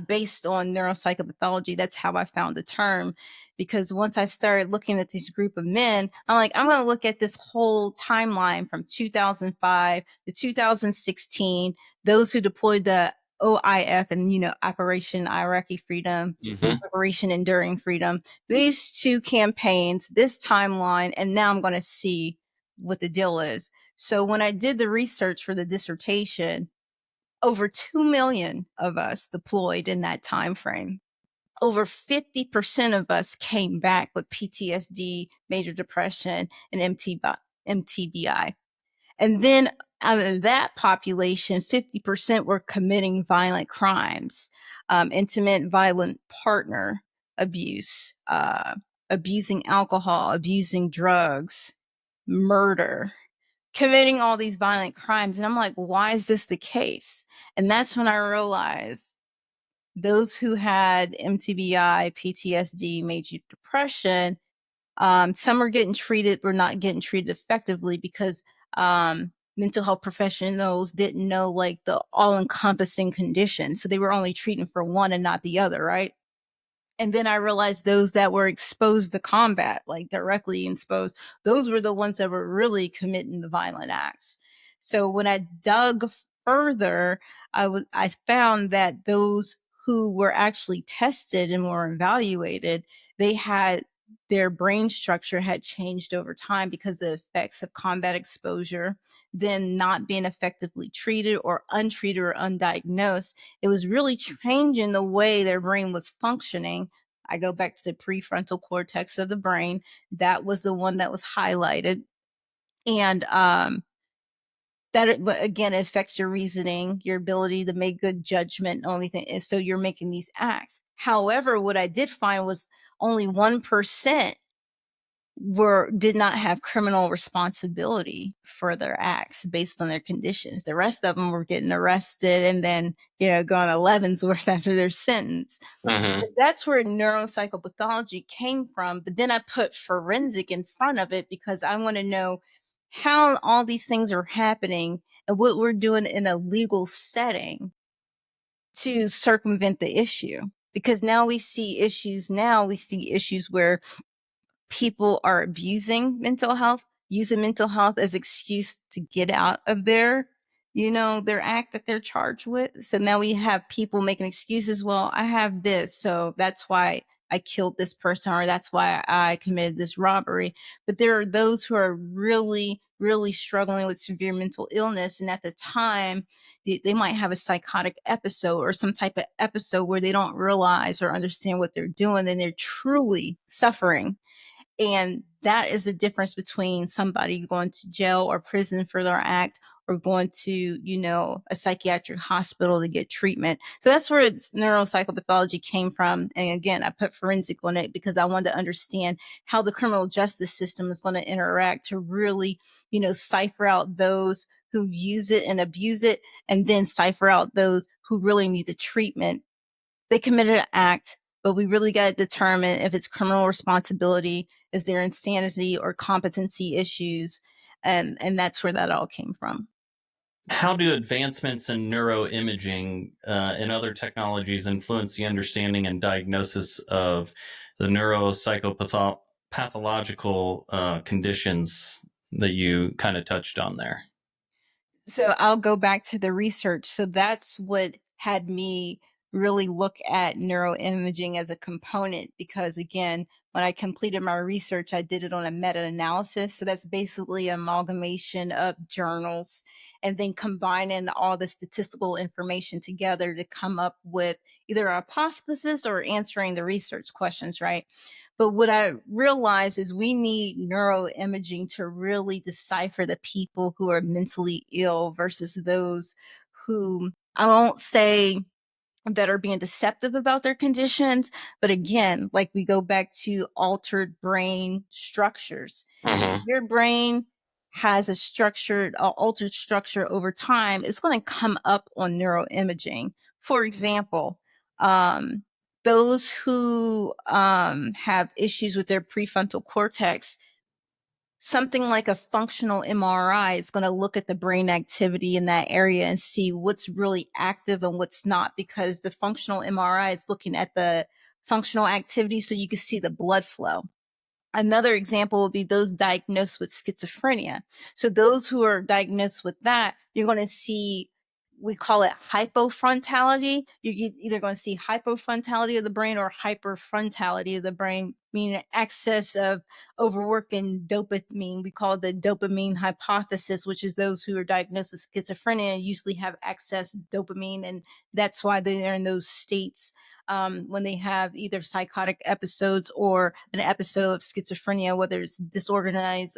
based on neuropsychopathology. That's how I found the term. Because once I started looking at this group of men, I'm like, I'm going to look at this whole timeline from 2005 to 2016, those who deployed the OIF and, Operation Iraqi Freedom, Mm-hmm. Operation Enduring Freedom, these two campaigns, this timeline, and now I'm going to see what the deal is. So when I did the research for the dissertation, over 2 million of us deployed in that time frame. Over 50% of us came back with PTSD, major depression, and MTBI. And then out of that population, 50% were committing violent crimes, intimate violent partner abuse, abusing alcohol, abusing drugs, murder, committing all these violent crimes. And I'm like, why is this the case? And that's when I realized those who had MTBI, PTSD, major depression, some were getting treated, were not getting treated effectively because mental health professionals didn't know like the all encompassing condition. So they were only treating for one and not the other, right? And then I realized those that were exposed to combat, like directly exposed, those were the ones that were really committing the violent acts. So when I dug further, I found that those who were actually tested and were evaluated, they had their brain structure had changed over time because of the effects of combat exposure, then not being effectively treated or untreated or undiagnosed. It was really changing the way their brain was functioning. I go back to the prefrontal cortex of the brain. That was the one that was highlighted. And that again affects your reasoning, your ability to make good judgment, only thing. And so you're making these acts. However, what I did find was only 1% did not have criminal responsibility for their acts based on their conditions. The rest of them were getting arrested and then, going 11's worth after their sentence. Mm-hmm. That's where neuropsychopathology came from. But then I put forensic in front of it because I want to know how all these things are happening and what we're doing in a legal setting to circumvent the issue. Because now we see issues where people are abusing mental health, using mental health as excuse to get out of their act that they're charged with. So now we have people making excuses. Well, I have this, so that's why I killed this person, or that's why I committed this robbery. But there are those who are really, really struggling with severe mental illness. And at the time, they might have a psychotic episode or some type of episode where they don't realize or understand what they're doing, and they're truly suffering. And that is the difference between somebody going to jail or prison for their act or going to, a psychiatric hospital to get treatment. So that's where neuropsychopathology came from. And again, I put forensic on it because I wanted to understand how the criminal justice system is going to interact to really, cipher out those who use it and abuse it, and then cipher out those who really need the treatment. They committed an act, but we really got to determine if it's criminal responsibility, is there insanity or competency issues, and that's where that all came from. How do advancements in neuroimaging and other technologies influence the understanding and diagnosis of the neuropsychopathological conditions that you kind of touched on there? So I'll go back to the research. So that's what had me really look at neuroimaging as a component because, again, when I completed my research, I did it on a meta analysis. So that's basically an amalgamation of journals and then combining all the statistical information together to come up with either a hypothesis or answering the research questions, right? But what I realized is we need neuroimaging to really decipher the people who are mentally ill versus those who, I won't say that are being deceptive about their conditions. But again, like we go back to altered brain structures. Mm-hmm. Your brain has a structured, altered structure over time. It's going to come up on neuroimaging. For example, um, those who have issues with their prefrontal cortex, something like a functional MRI is going to look at the brain activity in that area and see what's really active and what's not, because the functional MRI is looking at the functional activity so you can see the blood flow. Another example would be those diagnosed with schizophrenia. So those who are diagnosed with that, you're going to see, we call it hypofrontality. You're either going to see hypofrontality of the brain or hyperfrontality of the brain, meaning excess of overworking dopamine. We call it the dopamine hypothesis, which is those who are diagnosed with schizophrenia usually have excess dopamine, and that's why they're in those states when they have either psychotic episodes or an episode of schizophrenia, whether it's disorganization,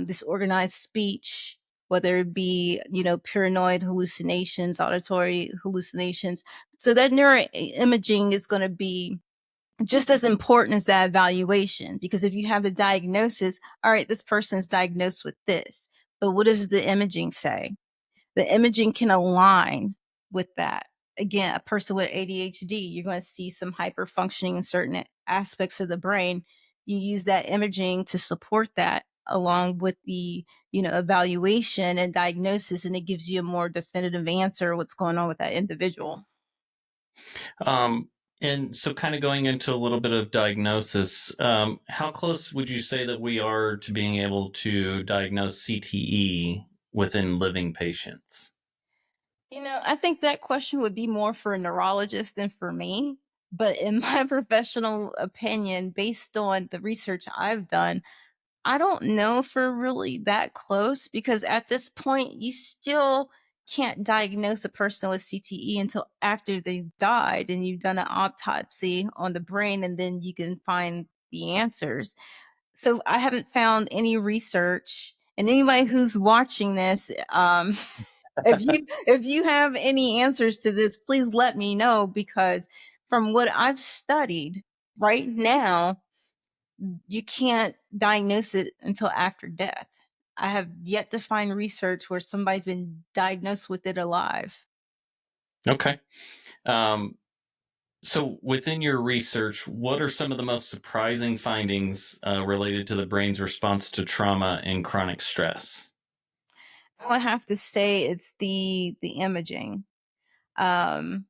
disorganized speech, whether it be, paranoid hallucinations, auditory hallucinations. So that neuroimaging is going to be just as important as that evaluation, because if you have the diagnosis, all right, this person is diagnosed with this, but what does the imaging say? The imaging can align with that. Again, a person with ADHD, you're going to see some hyperfunctioning in certain aspects of the brain. You use that imaging to support that along with the, evaluation and diagnosis, and it gives you a more definitive answer what's going on with that individual. Um, and so, kind of going into a little bit of diagnosis, how close would you say that we are to being able to diagnose CTE within living patients? I think that question would be more for a neurologist than for me. But in my professional opinion, based on the research I've done, I don't know if we're really that close, because at this point, you still can't diagnose a person with CTE until after they died and you've done an autopsy on the brain, and then you can find the answers. So I haven't found any research. And anybody who's watching this, if you have any answers to this, please let me know, because from what I've studied right now, you can't diagnose it until after death. I have yet to find research where somebody's been diagnosed with it alive. Okay. Um, so, within your research, what are some of the most surprising findings related to the brain's response to trauma and chronic stress? I would have to say it's the imaging. um,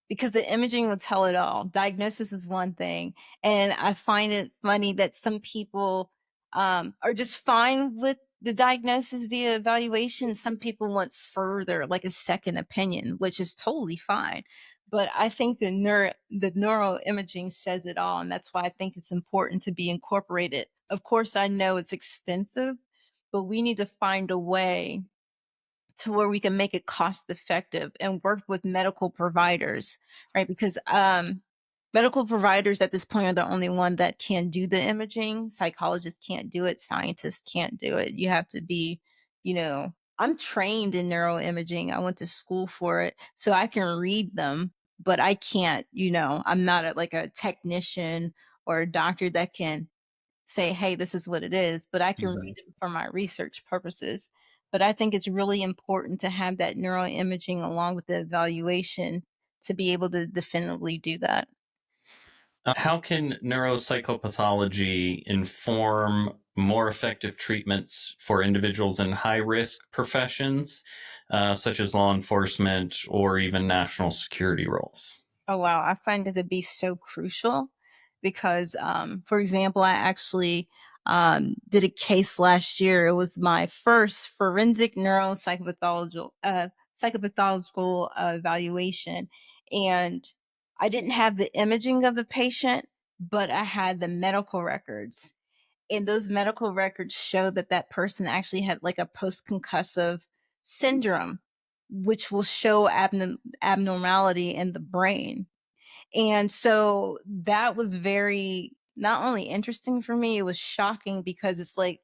because the imaging will tell it all. Diagnosis is one thing, and I find it funny that some people are just fine with the diagnosis via evaluation. Some people want further, like a second opinion, which is totally fine. But I think the neuroimaging says it all, and that's why I think it's important to be incorporated. Of course, I know it's expensive, but we need to find a way to where we can make it cost effective and work with medical providers, right? Because medical providers at this point are the only one that can do the imaging. Psychologists can't do it. Scientists can't do it. You have to be, I'm trained in neuroimaging. I went to school for it, so I can read them, but I can't, I'm not like a technician or a doctor that can say, hey, this is what it is, but I can read Right. it for my research purposes. But I think it's really important to have that neuroimaging along with the evaluation to be able to definitively do that. How can neuropsychopathology inform more effective treatments for individuals in high risk professions, such as law enforcement or even national security roles? Oh, wow. I find it to be so crucial because, for example, I actually did a case last year. It was my first forensic psychopathological evaluation. And I didn't have the imaging of the patient, but I had the medical records. And those medical records show that that person actually had like a post concussive syndrome, which will show abnormality in the brain. And so that was very not only interesting for me, it was shocking because it's like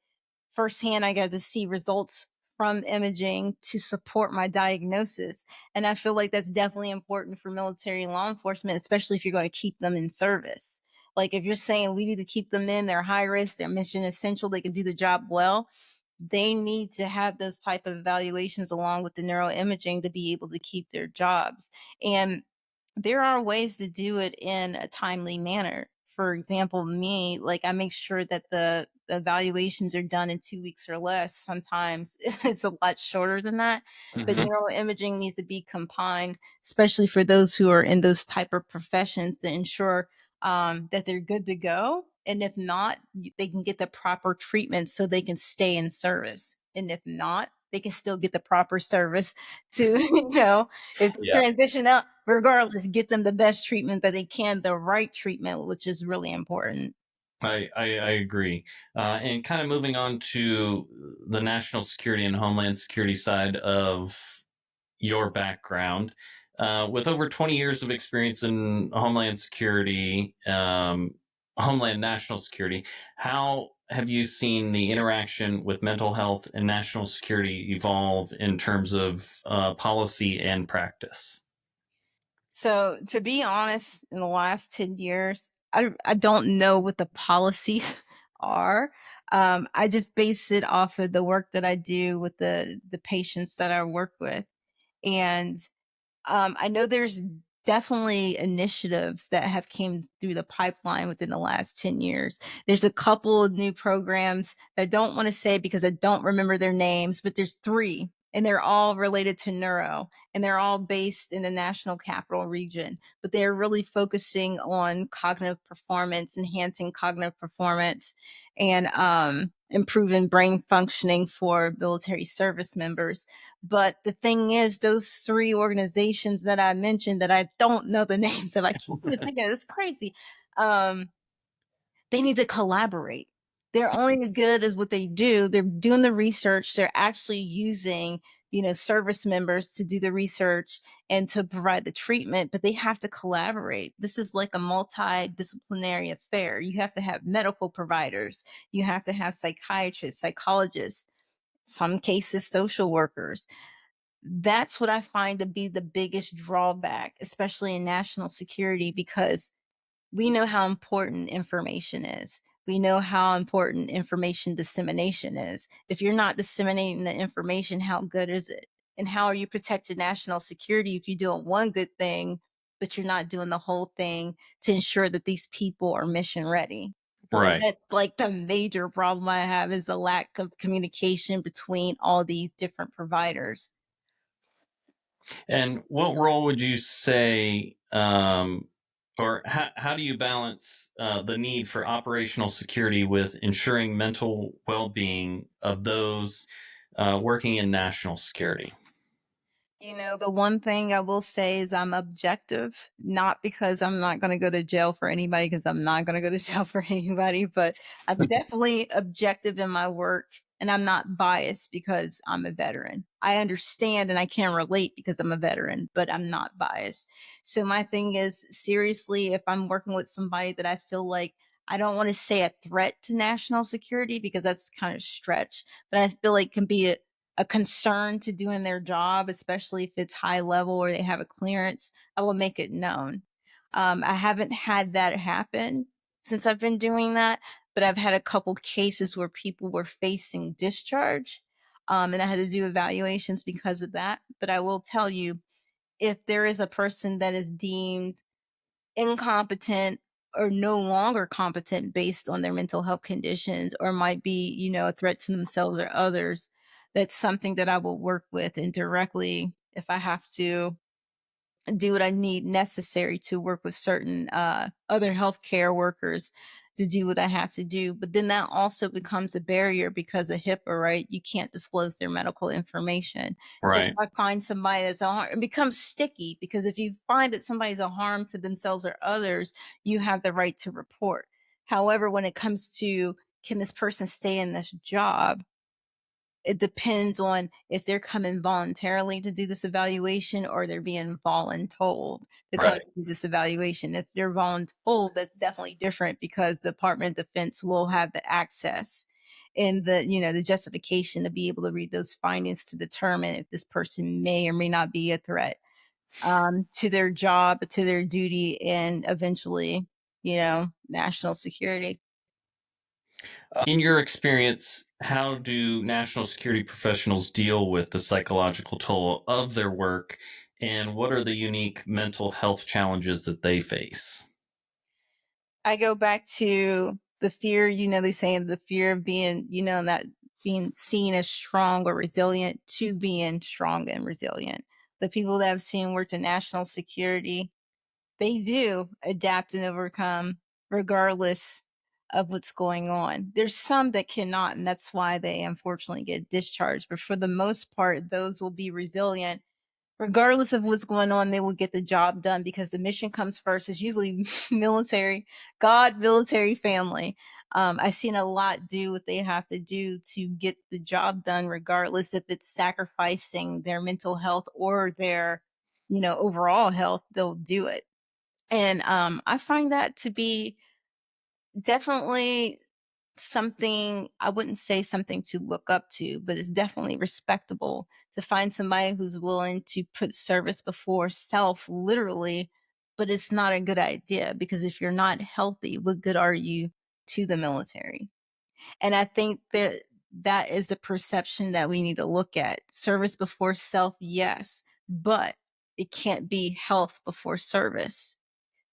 firsthand I got to see results from imaging to support my diagnosis. And I feel like that's definitely important for military law enforcement, especially if you're going to keep them in service. Like if you're saying we need to keep them in, they're high risk, they're mission essential, they can do the job well, they need to have those type of evaluations along with the neuroimaging to be able to keep their jobs. And there are ways to do it in a timely manner. For example, me, like I make sure that the evaluations are done in 2 weeks or less. Sometimes it's a lot shorter than that. But Hmm. neuroimaging needs to be combined, especially for those who are in those type of professions, to ensure that they're good to go. And if not, they can get the proper treatment so they can stay in service. And if not, they can still get the proper service to, if they Yeah, transition out, regardless, get them the best treatment that they can, the right treatment, which is really important. I agree. And kind of moving on to the national security and homeland security side of your background. With over 20 years of experience in homeland security, homeland national security, how have you seen the interaction with mental health and national security evolve in terms of policy and practice? So, to be honest, in the last 10 years, I don't know what the policies are. I just base it off of the work that I do with the patients that I work with. And I know there's definitely initiatives that have came through the pipeline within the last 10 years. There's a couple of new programs that I don't want to say because I don't remember their names, but there's three and they're all related to neuro and they're all based in the national capital region, but they're really focusing on cognitive performance, enhancing cognitive performance and improving brain functioning for military service members. But the thing is, those 3 organizations that I mentioned that I don't know the names of, I can't even think of it, it's crazy. Um, they need to collaborate. They're only as good as what they do. They're doing the research. They're actually using, service members to do the research and to provide the treatment, but they have to collaborate. This is like a multidisciplinary affair. You have to have medical providers. You have to have psychiatrists, psychologists, some cases, social workers. That's what I find to be the biggest drawback, especially in national security, because we know how important information is. We know how important information dissemination is. If you're not disseminating the information, how good is it? And how are you protecting national security if you're doing one good thing, but you're not doing the whole thing to ensure that these people are mission ready? Like Right. that's like the major problem I have is the lack of communication between all these different providers. And what role would you say, or how do you balance the need for operational security with ensuring mental well being of those working in national security? The one thing I will say is I'm objective, not because I'm not going to go to jail for anybody, because I'm not going to go to jail for anybody, but I'm definitely objective in my work and I'm not biased because I'm a veteran. I understand and I can relate because I'm a veteran, but I'm not biased. So my thing is seriously, if I'm working with somebody that I feel like I don't want to say a threat to national security because that's kind of stretch, but I feel like can be a concern to doing their job, especially if it's high level or they have a clearance, I will make it known. I haven't had that happen since I've been doing that, but I've had a couple cases where people were facing discharge, and I had to do evaluations because of that. But I will tell you, if there is a person that is deemed incompetent or no longer competent based on their mental health conditions or might be, a threat to themselves or others, that's something that I will work with and directly if I have to do what I need necessary to work with certain other healthcare workers to do what I have to do. But then that also becomes a barrier because of HIPAA, right? You can't disclose their medical information. So if Right. I find somebody that's a harm, it becomes sticky because if you find that somebody's a harm to themselves or others, you have the right to report. However, when it comes to can this person stay in this job, it depends on if they're coming voluntarily to do this evaluation or they're being voluntold to come Right. do this evaluation. If they're voluntold, that's definitely different because the Department of Defense will have the access. and the justification to be able to read those findings to determine if this person may or may not be a threat to their job, to their duty, and eventually, national security. In your experience, how do national security professionals deal with the psychological toll of their work, and what are the unique mental health challenges that they face? I go back to the fear, they say the fear of being, that being seen as strong or resilient to being strong and resilient. The people that I've seen worked in national security, they do adapt and overcome regardless of what's going on. There's some that cannot, and that's why they unfortunately get discharged. But for the most part, those will be resilient. Regardless of what's going on, they will get the job done because the mission comes first. It's usually military, God, military, family. I've seen a lot do what they have to do to get the job done, regardless if it's sacrificing their mental health or their, overall health, they'll do it. And I find that to be definitely something. I wouldn't say something to look up to, but it's definitely respectable to find somebody who's willing to put service before self, literally. But it's not a good idea because if you're not healthy, what good are you to the military? And I think that is the perception that we need to look at. Service before self, yes, but it can't be health before service,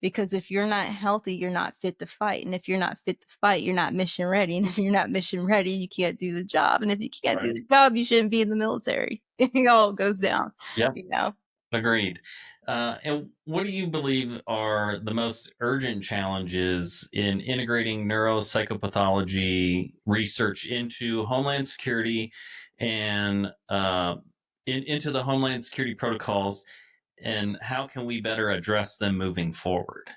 because if you're not healthy, you're not fit to fight. And if you're not fit to fight, you're not mission ready. And if you're not mission ready, you can't do the job. And if you can't do Right. the job, you shouldn't be in the military. It all goes down, Yeah, you know. agreed. And what do you believe are the most urgent challenges in integrating neuropsychopathology research into Homeland Security and into the Homeland Security protocols, and how can we better address them moving forward?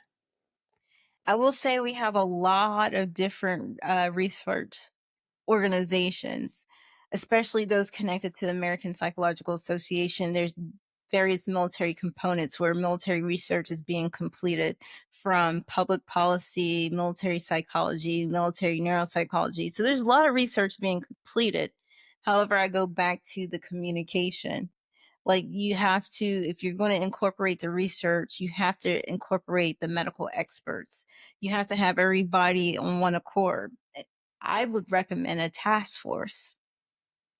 I will say we have a lot of different research organizations, especially those connected to the American Psychological Association. There's various military components where military research is being completed, from public policy, military psychology, military neuropsychology. So there's a lot of research being completed. However, I go back to the communication. Like, you have to, if you're going to incorporate the research, you have to incorporate the medical experts. You have to have everybody on one accord. I would recommend a task force.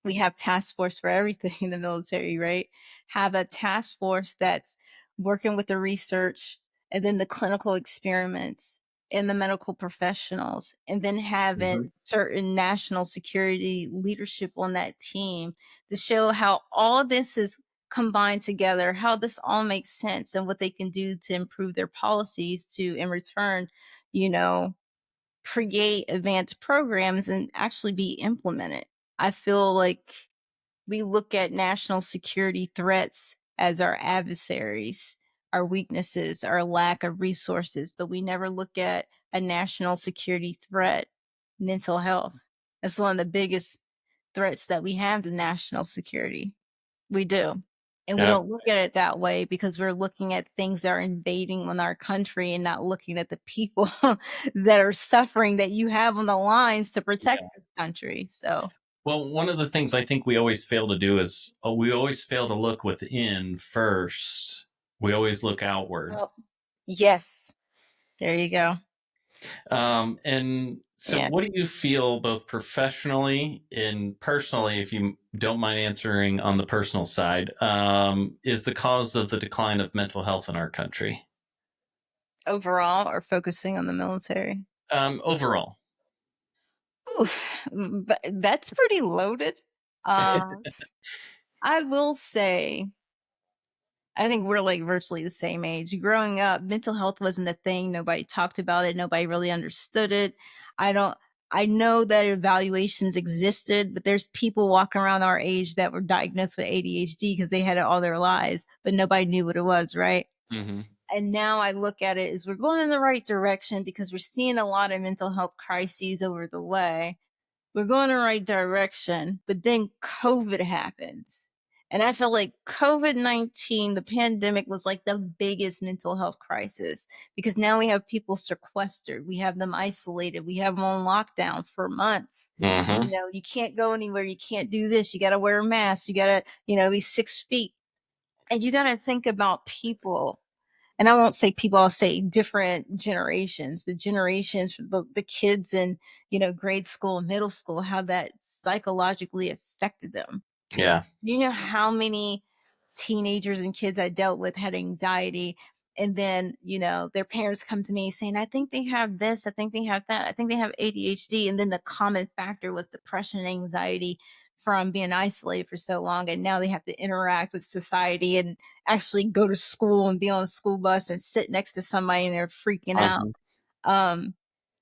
We have task force for everything in the military, right? Have a task force that's working with the research and then the clinical experiments and the medical professionals, and then having Mhm. certain national security leadership on that team to show how all this is combined together, how this all makes sense, and what they can do to improve their policies to, in return, you know, create advanced programs and actually be implemented. I feel like we look at national security threats as our adversaries, our weaknesses, our lack of resources, but we never look at a national security threat, mental health. That's one of the biggest threats that we have to national security. We do. And we Yeah, don't look at it that way because we're looking at things that are invading on our country and not looking at the people that are suffering that you have on the lines to protect yeah. the country. So, Well, one of the things I think we always fail to do is we always fail to look within first. We always look outward. well, yes, there you go. And so, Yeah. what do you feel both professionally and personally, if you don't mind answering on the personal side, is the cause of the decline of mental health in our country Overall, or focusing on the military. overall? Oof, but that's pretty loaded. Um, I will say I think we're like virtually the same age. Growing up, mental health wasn't a thing. Nobody talked about it. Nobody really understood it. I don't, I know that evaluations existed, but there's people walking around our age that were diagnosed with ADHD because they had it all their lives, but nobody knew what it was, right? Hmm. And now I look at it as we're going in the right direction because we're seeing a lot of mental health crises over the way. We're going in the right direction, but then COVID happens. And I feel like COVID-19, the pandemic, was like the biggest mental health crisis because now we have people sequestered, we have them isolated, we have them on lockdown for months. Mm-hmm. You can't go anywhere, you can't do this, you got to wear a mask, you got to, be 6 feet. And you got to think about people. And I won't say people, I'll say different generations, the generations, the kids in, grade school, middle school, how that psychologically affected them. Yeah. You know how many teenagers and kids I dealt with had anxiety, and then, their parents come to me saying, I think they have this, I think they have that, I think they have ADHD. And then the common factor was depression and anxiety from being isolated for so long. And now they have to interact with society and actually go to school and be on a school bus and sit next to somebody and they're freaking out. Mm-hmm. Um,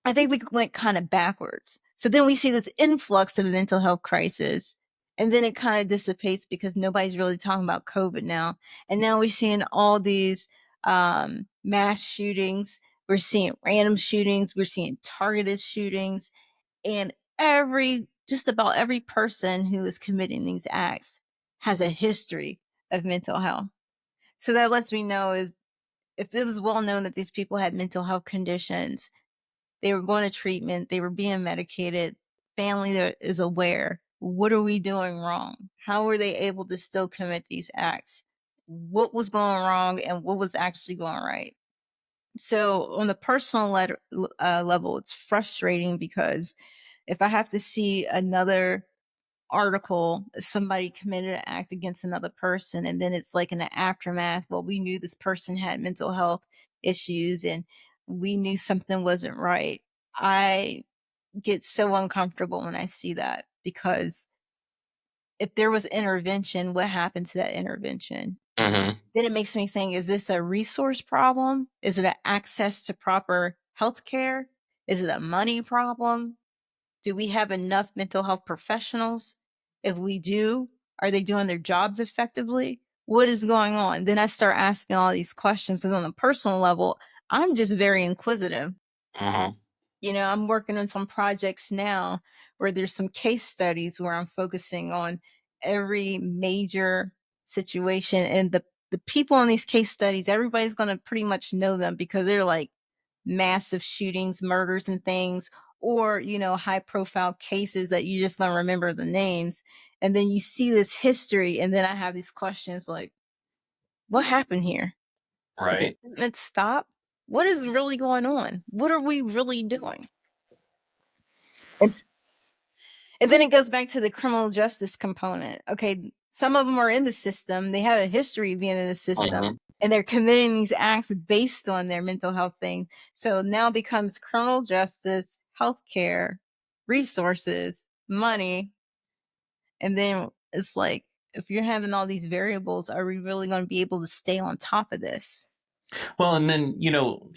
I think we went kind of backwards. So then we see this influx of the mental health crisis, and then it kind of dissipates because nobody's really talking about COVID now. And now we're seeing all these mass shootings. We're seeing random shootings. We're seeing targeted shootings. And just about every person who is committing these acts has a history of mental health. So that lets me know is if it was well known that these people had mental health conditions, they were going to treatment, they were being medicated, family that is aware. What are we doing wrong? How were they able to still commit these acts? What was going wrong and what was actually going right? So, on the personal level, it's frustrating because if I have to see another article, somebody committed an act against another person, and then it's like in the aftermath, well, we knew this person had mental health issues and we knew something wasn't right. I get so uncomfortable when I see that because if there was intervention, what happened to that intervention? Mm-hmm. Then it makes me think, is this a resource problem? Is it an access to proper health care? Is it a money problem? Do we have enough mental health professionals? If we do, are they doing their jobs effectively? What is going on? Then I start asking all these questions because on a personal level, I'm just very inquisitive. Mm-hmm. I'm working on some projects now where there's some case studies where I'm focusing on every major situation, and the people in these case studies, everybody's going to pretty much know them because they're like massive shootings, murders and things, or high profile cases that you just going to remember the names. And then you see this history, and then I have these questions like, what happened here? Did the Right. treatment stop? What is really going on? What are we really doing? And And then it goes back to the criminal justice component. Okay, some of them are in the system, they have a history of being in the system, Mm-hmm. and they're committing these acts based on their mental health thing. So now becomes criminal justice, healthcare, resources, money, and then it's like, if you're having all these variables, are we really going to be able to stay on top of this? Well, and then,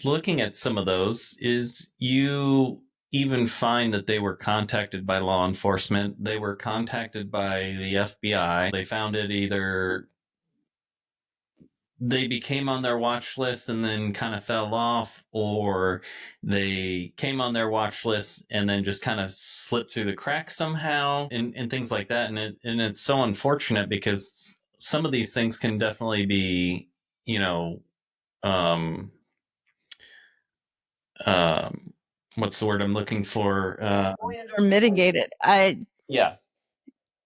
looking at some of those is you even find that they were contacted by law enforcement. They were contacted by the FBI. They found it either they became on their watch list and then kind of fell off, or they came on their watch list and then just kind of slipped through the cracks somehow, and things like that. And it's so unfortunate because some of these things can definitely be, you know, um, um, what's the word I'm looking for? Or mitigated. Yeah.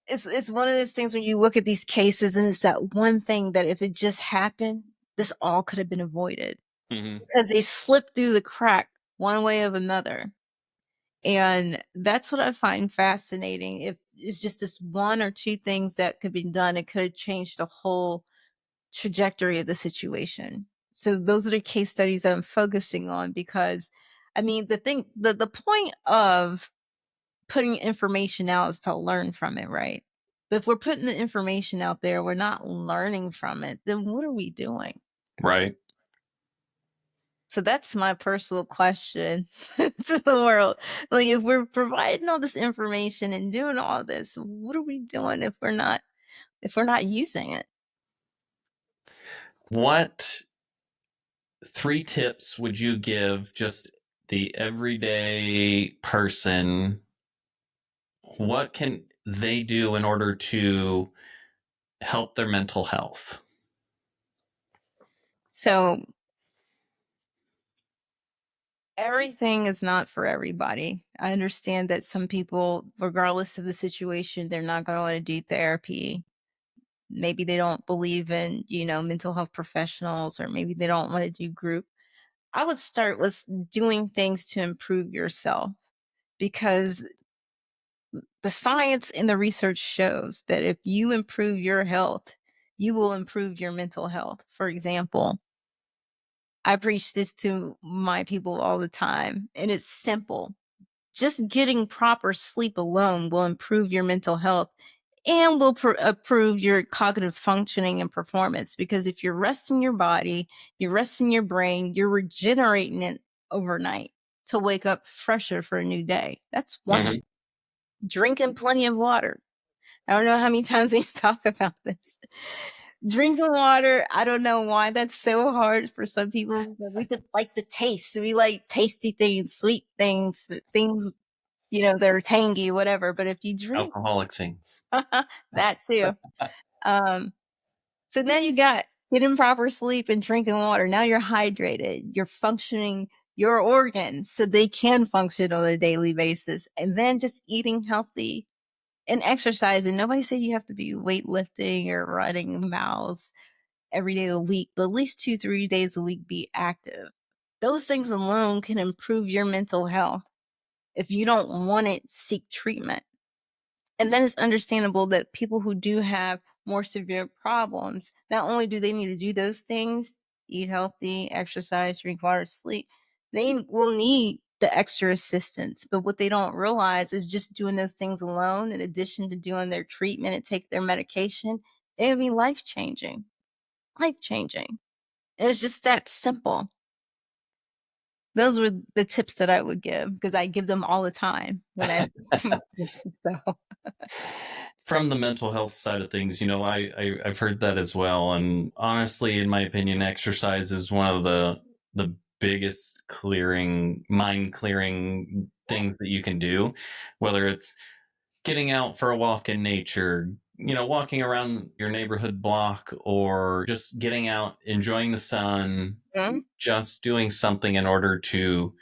It's one of those things when you look at these cases and it's that one thing that if it just happened, this all could have been avoided Mm-hmm. because they slipped through the crack one way or another. And that's what I find fascinating. If it's just this one or two things that could be done, it could have changed the whole trajectory of the situation. So those are the case studies that I'm focusing on because I mean the point of putting information out is to learn from it, right? But if we're putting the information out there, we're not learning from it, then what are we doing? Right. So that's my personal question to the world. Like, if we're providing all this information and doing all this, what are we doing if we're not using it? What 3 tips would you give just the everyday person? What can they do in order to help their mental health? So everything is not for everybody. I understand that some people, regardless of the situation, they're not going to want to do therapy. Maybe they don't believe in, mental health professionals, or maybe they don't want to do group. I would start with doing things to improve yourself, because the science and the research shows that if you improve your health, you will improve your mental health. For example, I preach this to my people all the time, and it's simple. Just getting proper sleep alone will improve your mental health and will improve your cognitive functioning and performance. Because if you're resting your body, you're resting your brain, you're regenerating it overnight to wake up fresher for a new day. That's one. Mm-hmm. Drinking plenty of water. I don't know how many times we talk about this. Drinking water, I don't know why that's so hard for some people, but we could like the taste. We like tasty things, sweet things, things, that are tangy, whatever. But if you drink Alcoholic things. that too. Um, so now you got getting proper sleep and drinking water. Now you're hydrated. You're functioning your organs so they can function on a daily basis. And then just eating healthy and exercising. Nobody said you have to be weightlifting or running miles every day of the week, but at least 2, 3 days a week be active. Those things alone can improve your mental health. If you don't want it, seek treatment. And then it's understandable that people who do have more severe problems, not only do they need to do those things, eat healthy, exercise, drink water, sleep, they will need the extra assistance. But what they don't realize is just doing those things alone, in addition to doing their treatment and take their medication, it would be life changing. Life changing. And it's just that simple. Those were the tips that I would give, because I give them all the time when I so. From the mental health side of things, I've heard that as well. And honestly, in my opinion, exercise is one of the biggest mind clearing things that you can do, whether it's getting out for a walk in nature, walking around your neighborhood block, or just getting out, enjoying the sun, Mhm. just doing something in order to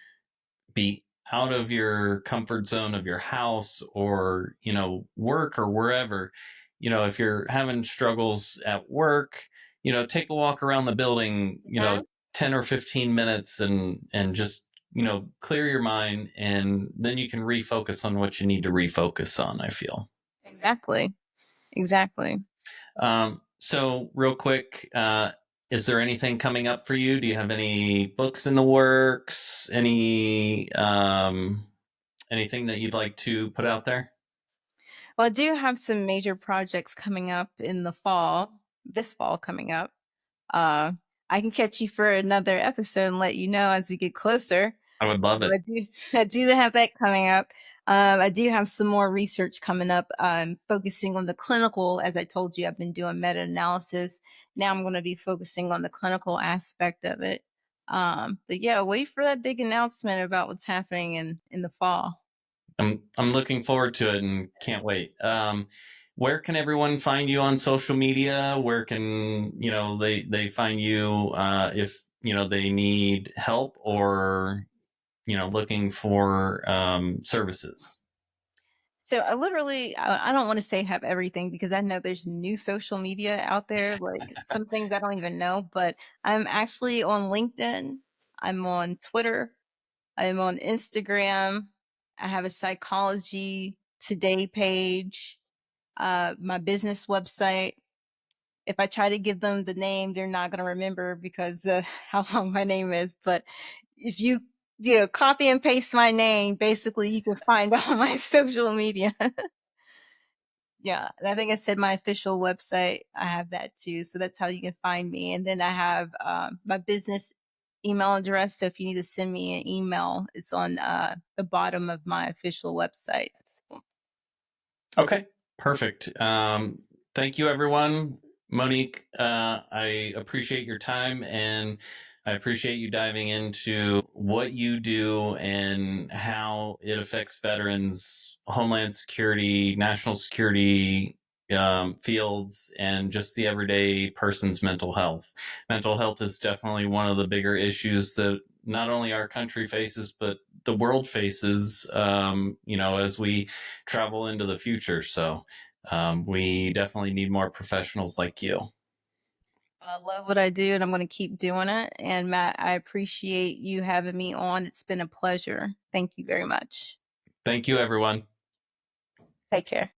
be out of your comfort zone of your house, or work, or wherever. If you're having struggles at work, take a walk around the building, Mhm. 10 or 15 minutes, and just clear your mind, and then you can refocus on what you need to refocus on, I feel. Exactly. Exactly. So real quick, is there anything coming up for you? Do you have any books in the works? Anything that you'd like to put out there? Well, I do have some major projects coming up in the fall, this fall coming up. Uh, I can catch you for another episode and let you know as we get closer. I would love So it. I do have that coming up. I do have some more research coming up, focusing on the clinical. As I told you, I've been doing meta-analysis. Now I'm going to be focusing on the clinical aspect of it. But yeah, wait for that big announcement about what's happening in the fall. I'm looking forward to it and can't wait. Where can everyone find you on social media? Where can they find you if they need help, or looking for services? So I don't want to say have everything, because I know there's new social media out there, like some things I don't even know, but I'm actually on LinkedIn. I'm on Twitter. I'm on Instagram. I have a Psychology Today page, my business website. If I try to give them the name, they're not going to remember because how long my name is. But if you copy and paste my name, basically you can find all my social media. Yeah, and I think I said my official website. I have that too, so that's how you can find me. And then I have my business email address. So if you need to send me an email, it's on the bottom of my official website. Okay, perfect. Thank you, everyone. Monique, I appreciate your time, and I appreciate you diving into what you do and how it affects veterans, Homeland Security, national security, fields and just the everyday person's mental health. Mental health is definitely one of the bigger issues that not only our country faces, but the world faces, as we travel into the future. So we definitely need more professionals like you. I love what I do and I'm going to keep doing it. And Matt, I appreciate you having me on. It's been a pleasure. Thank you very much. Thank you, everyone. Take care.